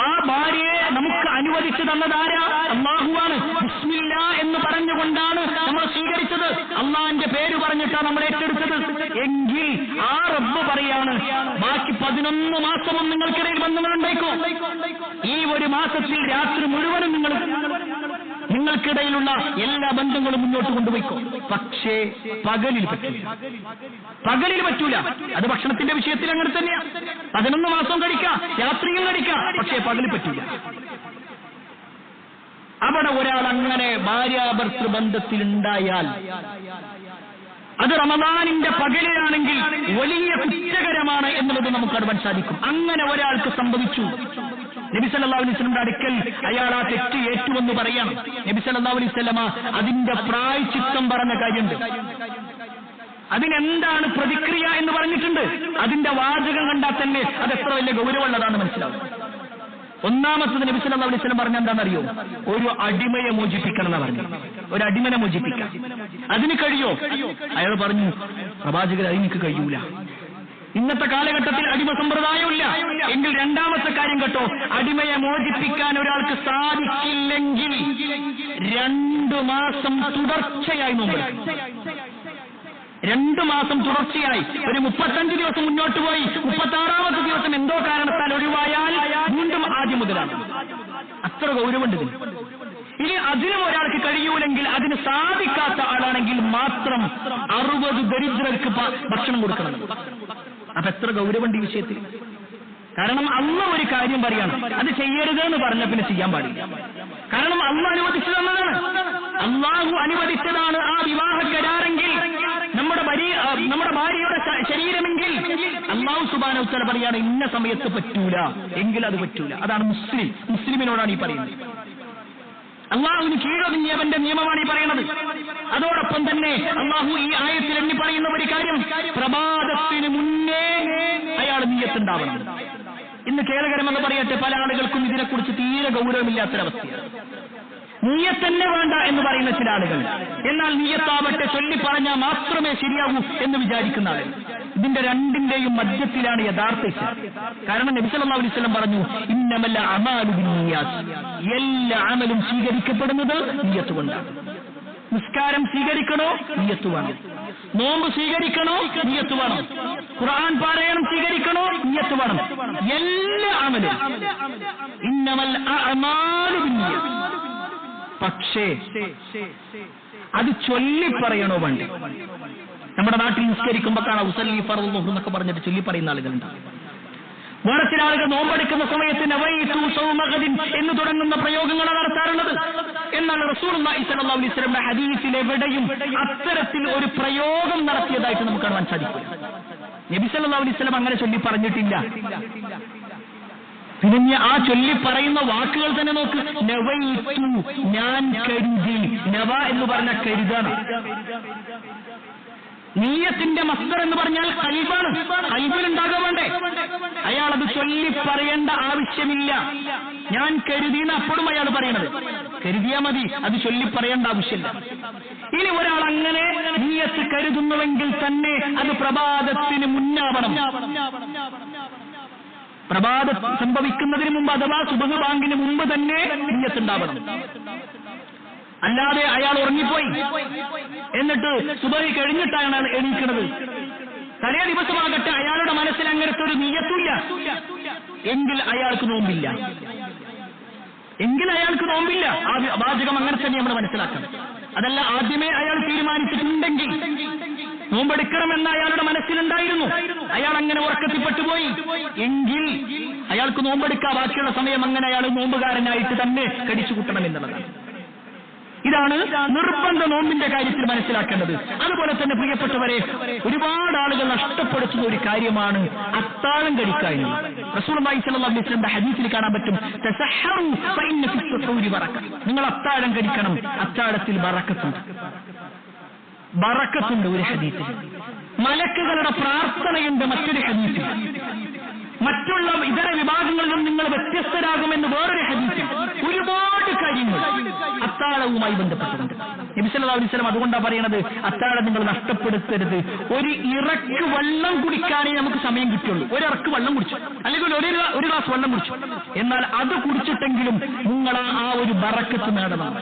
ആ ഭാര്യയെ നമുക്ക് അനുവദിച്ചു തന്നതാരാ? അല്ലാഹുവാണ്. ബിസ്മില്ലാ എന്ന് പറഞ്ഞുകൊണ്ടാണ് നമ്മൾ സ്വീകരിച്ചത്. അള്ളാഹിന്റെ പേര് പറഞ്ഞിട്ടാണ് നമ്മൾ ഏറ്റെടുത്തത്. എങ്കിൽ ആ റബ്ബ് പറയാണ്, ബാക്കി 11 മാസവും നിങ്ങൾക്കിടയിൽ ബന്ധങ്ങൾ ഉണ്ടായിക്കോ. ഈ ഒരു മാസത്തിൽ രാത്രി മുഴുവനും നിങ്ങൾക്കിടയിലുള്ള എല്ലാ ബന്ധങ്ങളും മുന്നോട്ട് കൊണ്ടുപോയിക്കോ. പക്ഷേ പകലിൽ പറ്റൂല. അത് ഭക്ഷണത്തിന്റെ വിഷയത്തിൽ അങ്ങനെ തന്നെയാണ്. 11 മാസം കഴിക്കാം, രാത്രിയും കഴിക്കാം, പക്ഷേ പകലിൽ പറ്റൂല. അവിടെ ഒരാൾ അങ്ങനെ ഭാര്യാഭർത്തൃ ബന്ധത്തിലുണ്ടായാൽ അത് റമദാനിന്റെ പകലിലാണെങ്കിൽ വലിയ കുറ്റകരമാണ് എന്നുള്ളത് നമുക്ക് അറിയാൻ സാധിക്കും. അങ്ങനെ ഒരാൾക്ക് സംഭവിച്ചു. നബി സല്ലല്ലാഹു അലൈഹി വസല്ലമയുടെ അടുക്കൽ അയാൾ ആ തെറ്റ് ഏറ്റുവെന്ന് പറയണം. നബി സല്ലല്ലാഹു അലൈഹി വസല്ലമ അതിന്റെ പ്രായശ്ചിത്തം പറഞ്ഞ കാര്യമുണ്ട്. അതിനെന്താണ് പ്രതിക്രിയ എന്ന് പറഞ്ഞിട്ടുണ്ട്. അതിന്റെ വാചകം കണ്ടാൽ തന്നെ അത് എത്ര വലിയ ഗൗരവമുള്ളതാണ് മനസ്സിലാവും. ഒന്നാമത്തത് നബി സല്ലല്ലാഹു അലൈഹി വസല്ലം പറഞ്ഞ എന്താണെന്നറിയോ? ഒരു അടിമയെ മോചിപ്പിക്കണം എന്ന് പറഞ്ഞു. ഒരു അടിമനെ മോചിപ്പിക്കാം. അതിന് കഴിയോ? അയാൾ പറഞ്ഞു, പ്രവാചകർ അതിനിക്ക് കഴിയൂല. ഇന്നത്തെ കാലഘട്ടത്തിൽ അടിമ സമ്പ്രദായമില്ല. എങ്കിൽ രണ്ടാമത്തെ കാര്യം കേട്ടോ, അടിമയെ മോചിപ്പിക്കാൻ ഒരാൾക്ക് സാധിക്കില്ലെങ്കിൽ 2 മാസം തുടർച്ചയായി നോമ്പെടുക്കും. 2 മാസം തുടർച്ചയായി ഒരു 35 ദിവസം മുന്നോട്ട് പോയി 36ാമത്തെ ദിവസം എന്തോ കാരണത്താൽ ഒഴിവായാൽ വീണ്ടും ആദ്യം മുതലാണ്. അത്ര ഗൗരവമുണ്ട് ഇതിന്. ഇനി അതിനും ഒരാൾക്ക് കഴിയൂലെങ്കിൽ, അതിന് സാധിക്കാത്ത ആളാണെങ്കിൽ മാത്രം 60 ദരിദ്രർക്ക് ഭക്ഷണം കൊടുക്കണം. അപ്പൊ എത്ര ഗൗരവമുണ്ട് ഈ വിഷയത്തിൽ. കാരണം അള്ളാഹ് ഒരു കാര്യം പറയാണ്, അത് ചെയ്യരുത് എന്ന് പറഞ്ഞ പിന്നെ ചെയ്യാൻ പാടില്ല. കാരണം അള്ളാഹ് അനുവദിച്ചു തന്നതാണ്. അള്ളാഹു അനുവദിച്ചതാണ് ആ വിവാഹ കരാറെങ്കിൽ, നമ്മുടെ ഭാര്യയുടെ ശരീരമെങ്കിൽ അള്ളാഹു സുബ്ഹാനഹു വ തആല പറയാണ് ഇന്ന സമയത്ത് പറ്റൂല, എങ്കിൽ അത് പറ്റൂല. അതാണ് മുസ്ലിമിനോടാണ് ഈ പറയുന്നത്. അള്ളാഹുവിന് കീഴൊതുങ്ങിയവന്റെ നിയമമാണ് ഈ പറയുന്നത്. അതോടൊപ്പം തന്നെ അള്ളാഹു ഈ ആയത്തിൽ എണ്ണി പറയുന്ന ഒരു കാര്യം, പ്രഭാതത്തിന് മുന്നേ അയാൾ നിയ്യത്തുണ്ടാവണം. ഇന്ന് ഖേദകരമെന്ന് പറയട്ടെ, പല ആളുകൾക്കും ഇതിനെക്കുറിച്ച് തീരെ ഗൗരവമില്ലാത്തൊരവസ്ഥയാണ്. നിയ്യത്തന്നെ വേണ്ട എന്ന് പറയുന്ന ചില ആളുകൾ, എന്നാൽ നിയ്യത്താവട്ടെ ചൊല്ലി പറഞ്ഞാൽ മാത്രമേ ശരിയാകൂ എന്ന് വിചാരിക്കുന്ന ആളുകൾ. ഇതിന്റെ രണ്ടിന്റെയും മധ്യത്തിലാണ് യഥാർത്ഥ ഇസ്ലാം. കാരണം നബി സല്ലല്ലാഹു അലൈഹി വസല്ലം പറഞ്ഞു, ഇന്നമൽ അഅമാലു ബിന്നിയാത്ത്, എല്ലാ അമലും സ്വീകരിക്കപ്പെടുന്നത് നിയ്യത്ത് കൊണ്ടാണ്. നിസ്കാരം സ്വീകരിക്കണോ? നിയ്യത്ത് വേണം. നോമ്പ് സ്വീകരിക്കണോ? നിയ്യത്ത് വേണം. ഖുർആൻ പാരായണം സ്വീകരിക്കണോ? നിയ്യത്ത് വേണം. എല്ലാ അമലും ഇന്നമൽ അഅമാലു ബിന്നിയാത്ത്. പക്ഷേ അത് ചൊല്ലി പറയണോ വേണ്ട? നമ്മുടെ നാട്ടിൽ നിസ്കരിക്കുമ്പോൾ കാണാം ഉസല്ലി ഫർള് എന്നൊക്കെ പറഞ്ഞിട്ട് ചൊല്ലി പറയുന്ന ആളുകളുണ്ട്. വേറെ ചില ആളുകൾ നോമ്പെടുക്കുന്ന സമയത്ത് നവൈതു സൗമഗദിൻ എന്ന് തുടങ്ങുന്ന പ്രയോഗങ്ങളാണ് നടത്താറുള്ളത്. എന്നാൽ റസൂലുള്ളാഹി സ്വല്ലല്ലാഹു അലൈഹി വസല്ലം ഹദീസിൽ എവിടെയും അത്തരത്തിൽ ഒരു പ്രയോഗം നടത്തിയതായിട്ട് നമുക്ക് കാണാൻ സാധിക്കില്ല. നബി സല്ലല്ലാഹു അലൈഹി വസല്ലം അങ്ങനെ ചൊല്ലി പറഞ്ഞിട്ടില്ല. പിന്നെ ആ ചൊല്ലി പറയുന്ന വാക്കുകൾ തന്നെ നോക്ക്. നവൈതു, ഞാൻ കരുതി. നവ എന്ന് പറഞ്ഞ കരുതാണ്. നിയ്യത്തിന്റെ മസ്ദർ എന്ന് പറഞ്ഞാൽ ഖൽബാണ്. ഖൽബിൽ ഉണ്ടാകാൻ വേണ്ടേ? അയാൾ അത് ചൊല്ലി പറയേണ്ട ആവശ്യമില്ല. ഞാൻ കരുതിയെന്ന് അപ്പോഴും അയാൾ പറയണത്. കരുതിയാ മതി, അത് ചൊല്ലി പറയേണ്ട ആവശ്യമില്ല. ഇനി ഒരാൾ അങ്ങനെ നിയ്യത്ത് കരുതുന്നുവെങ്കിൽ തന്നെ അത് പ്രഭാതത്തിന് മുന്നാവണം. പ്രഭാതം സംഭവിക്കുന്നതിന് മുമ്പ് അഥവാ സുബ്ഹ് ബാങ്കിന് മുമ്പ് തന്നെ നിയ്യത്തുണ്ടാവണം. അല്ലാതെ അയാൾ ഉറങ്ങിപ്പോയി എന്നിട്ട് സുബഹി കഴിഞ്ഞിട്ടാണ് എണീക്കുന്നത്, തലേ ദിവസമാകട്ടെ അയാളുടെ മനസ്സിൽ അങ്ങനത്തെ ഒരു നിയ്യത്തില്ല, എങ്കിൽ അയാൾക്ക് നോമ്പില്ല. ആ വാചകം അങ്ങനെ തന്നെ നമ്മൾ മനസ്സിലാക്കണം. അതല്ല ആദ്യമേ അയാൾ തീരുമാനിച്ചിട്ടുണ്ടെങ്കിൽ, നോമ്പെടുക്കണമെന്ന് അയാളുടെ മനസ്സിലുണ്ടായിരുന്നു, അയാൾ അങ്ങനെ ഉറക്കത്തിൽപ്പെട്ടുപോയി എങ്കിൽ അയാൾക്ക് നോമ്പെടുക്കുക. ബാക്കിയുള്ള സമയം അങ്ങനെ അയാൾ നോമ്പുകാരനായിട്ട് തന്നെ കടിച്ചു കൂട്ടണം എന്നുള്ളതാണ്. ഇതാണ് നിർബന്ധ നോമ്പിന്റെ കാര്യത്തിൽ മനസ്സിലാക്കേണ്ടത്. അതുപോലെ തന്നെ പ്രിയപ്പെട്ടവരെ, ഒരുപാട് ആളുകൾ നഷ്ടപ്പെടുത്തുന്ന ഒരു കാര്യമാണ് അത്താഴം കഴിക്കുക എന്നുള്ളത്. റസൂലുള്ളാഹി സ്വല്ലല്ലാഹു അലൈഹി വസല്ലം ഹദീസിൽ കാണാൻ പറ്റും, തസഹറു ഫഇന്ന ഫി സുഹൂരി ബറക. നിങ്ങൾ അത്താഴം കഴിക്കണം, അത്താഴത്തിൽ ബറക്കത്തുണ്ട്. ബറക്കത്തുണ്ട് ഒരു ഹദീസിൽ. മലക്കുകളുടെ പ്രാർത്ഥനയുണ്ട് മറ്റൊരു ഹദീസിൽ. മറ്റുള്ള ഇതര വിഭാഗങ്ങളിൽ നിന്നും നിങ്ങൾ വ്യത്യസ്തരാകുമെന്ന് വേറൊരു ഹദീസിൽ. ഒരുപാട് കാര്യങ്ങൾ അത്താഴവുമായി ബന്ധപ്പെട്ടിട്ടുണ്ട്. നബി സല്ലല്ലാഹു അലൈഹി വസല്ലം അതുകൊണ്ടാണ് പറയുന്നത്, അത്താഴം നിങ്ങൾ നഷ്ടപ്പെടുത്തരുത്. ഒരു ഇറക്ക് വെള്ളം കുടിക്കാനേ നമുക്ക് സമയം കിട്ടുള്ളൂ. ഒരിറക്ക് വെള്ളം കുടിച്ചു, അല്ലെങ്കിൽ ഒരു ഗ്ലാസ് വെള്ളം കുടിച്ചു, എന്നാൽ അത് കുടിച്ചിട്ടെങ്കിലും നിങ്ങൾ ആ ഒരു ബറക്കത്ത് നേടണം.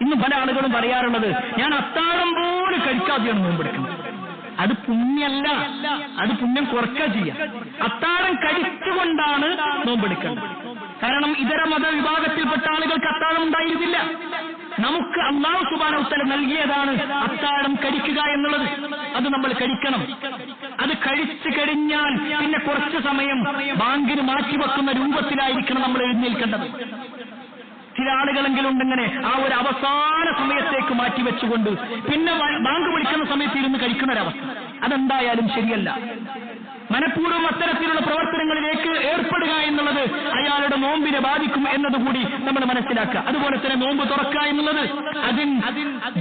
ഇന്ന് പല ആളുകളും പറയാറുള്ളത്, ഞാൻ അത്താഴം പോലും കഴിക്കാതെയാണ് നോമ്പെടുക്കുന്നത്. അത് പുണ്യല്ല, അത് പുണ്യം കുറക്കുക ചെയ്യാം. അത്താഴം കഴിച്ചുകൊണ്ടാണ് നോമ്പെടുക്കുന്നത്. കാരണം ഇതര മതവിഭാഗത്തിൽപ്പെട്ട ആളുകൾക്ക് അത്താഴം ഉണ്ടായിരുന്നില്ല. നമുക്ക് അല്ലാഹു സുബ്ഹാനഹു വ തആല നൽകിയതാണ് അത്താഴം കഴിക്കുക എന്നുള്ളത്. അത് നമ്മൾ കഴിക്കണം. അത് കഴിച്ചു കഴിഞ്ഞാൽ പിന്നെ കുറച്ച് സമയം ബാങ്കിന് മാറ്റിവെക്കുന്ന രൂപത്തിലായിരിക്കണം നമ്മൾ എഴുന്നേൽക്കേണ്ടത്. ചില ആളുകളെങ്കിലും ഉണ്ടെങ്ങനെ ആ ഒരു അവസാന സമയത്തേക്ക് മാറ്റിവെച്ചുകൊണ്ട് പിന്നെ ബാങ്ക് വിളിക്കുന്ന സമയത്ത് ഇരുന്ന് കഴിക്കുന്ന ഒരവസ്ഥ. അതെന്തായാലും ശരിയല്ല. മനഃപൂർവ്വം അത്തരത്തിലുള്ള പ്രവർത്തനങ്ങളിലേക്ക് ഏർപ്പെടുക എന്നുള്ളത് അയാളുടെ നോമ്പിനെ ബാധിക്കും എന്നതുകൂടി നമ്മൾ മനസ്സിലാക്കുക. അതുപോലെ തന്നെ നോമ്പ് തുറക്കുക എന്നുള്ളത് അതിന്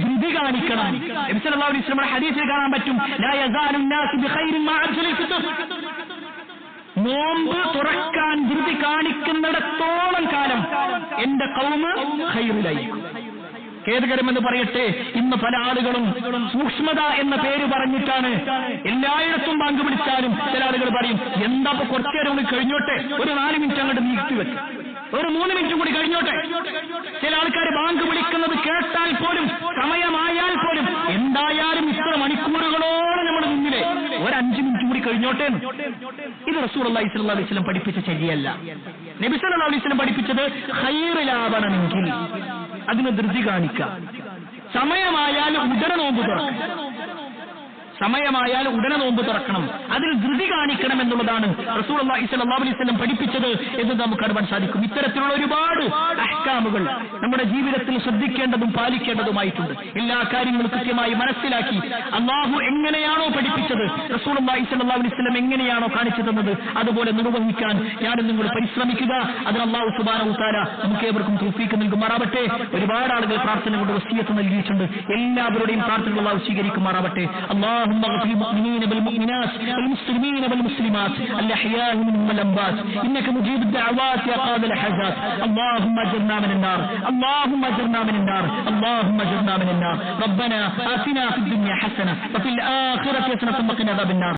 ധൃതി കാണിക്കണം. നബി സല്ലല്ലാഹു അലൈഹി വസല്ലം ഹദീസിൽ കാണാൻ പറ്റും, ലാ യസാലു നാസു ബിഖൈരിൻ മാ അജ്ലിൽ ഫിത്ർ. നോമ്പ് തുറക്കാൻ ധൃതി കാണിക്കുന്നിടത്തോളം കാലം എന്റെ ഖൗമ് ഖൈറിലായിരിക്കും. ഖേദകരമെന്ന് പറയട്ടെ, ഇന്ന് പല ആളുകളും സൂക്ഷ്മത എന്ന പേര് പറഞ്ഞിട്ടാണ് എല്ലായിടത്തും ബാങ്ക് വിളിച്ചാലും ചില ആളുകൾ പറയും, എന്താ കുറച്ചു നേരം കൂടി കഴിഞ്ഞോട്ടെ, ഒരു 4 മിനിറ്റ് അങ്ങോട്ട് നീട്ടിവെക്കും, ഒരു 3 മിനിറ്റ് കൂടി കഴിഞ്ഞോട്ടെ. ചില ആൾക്കാർ ബാങ്ക് വിളിക്കുന്നത് കേട്ടാൽ പോലും, സമയമായാൽ പോലും, എന്തായാലും ഇത്ര മണിക്കൂറുകളോളം നമ്മൾ മുന്നിലെ ഒരു 5 മിനിറ്റ് കൂടി കഴിഞ്ഞോട്ടെ. ഇത് റസൂലുള്ളാഹി സ്വല്ലല്ലാഹു അലൈഹി വസല്ലം പഠിപ്പിച്ച ശരിയല്ല. നബി സല്ലല്ലാഹു അലൈഹി വസല്ലം പഠിപ്പിച്ചത് ഖൈറിലാവണമെങ്കിൽ അതിന് ധൃതി കാണിക്കുക. സമയമായാൽ ഉടനെ നോമ്പ് തുറക്കണം. സമയമായാൽ ഉടനെ നോമ്പ് തുറക്കണം. അതിൽ ധൃതി കാണിക്കണം എന്നുള്ളതാണ് റസൂലുള്ളാഹി സ്വല്ലല്ലാഹു അലൈഹി വസല്ലം പഠിപ്പിച്ചത് എന്ന് നമുക്ക് അറിയാൻ സാധിക്കും. ഇത്തരത്തിലുള്ള ഒരുപാട് അഹ്കാമുകൾ നമ്മുടെ ജീവിതത്തിൽ ശ്രദ്ധിക്കേണ്ടതും പാലിക്കേണ്ടതുമായിട്ടുണ്ട്. എല്ലാ കാര്യങ്ങളും കൃത്യമായി മനസ്സിലാക്കി അല്ലാഹു എങ്ങനെയാണോ പഠിപ്പിച്ചത്, റസൂലുള്ളാഹി സ്വല്ലല്ലാഹു അലൈഹി വസല്ലം എങ്ങനെയാണോ കാണിച്ചു തന്നത്, അതുപോലെ നിർവഹിക്കാൻ ഞാനും നിങ്ങൾ പരിശ്രമിക്കുക. അതിന് അല്ലാഹു സുബ്ഹാനഹു വ തആല നമുക്ക് ഏവർക്കും തൗഫീഖ് നൽകുമാറാവട്ടെ. ഒരുപാട് ആളുകൾ പ്രാർത്ഥന കൊണ്ട് വസിയത്ത് നൽകിയിട്ടുണ്ട്. എല്ലാവരുടെയും പ്രാർത്ഥനകൾ അല്ലാഹു സ്വീകരിക്കുമാറാവട്ടെ. اللهم اغفر للمؤمنين والمؤمنات والمسلمين والمسلمات الأحياء منهم والأموات إنك مجيب الدعوات يا قاضي الحاجات. اللهم اجرنا من النار، اللهم اجرنا من النار، اللهم اجرنا من النار. ربنا آتنا في الدنيا حسنة وفي الآخرة حسنة وقنا عذاب النار.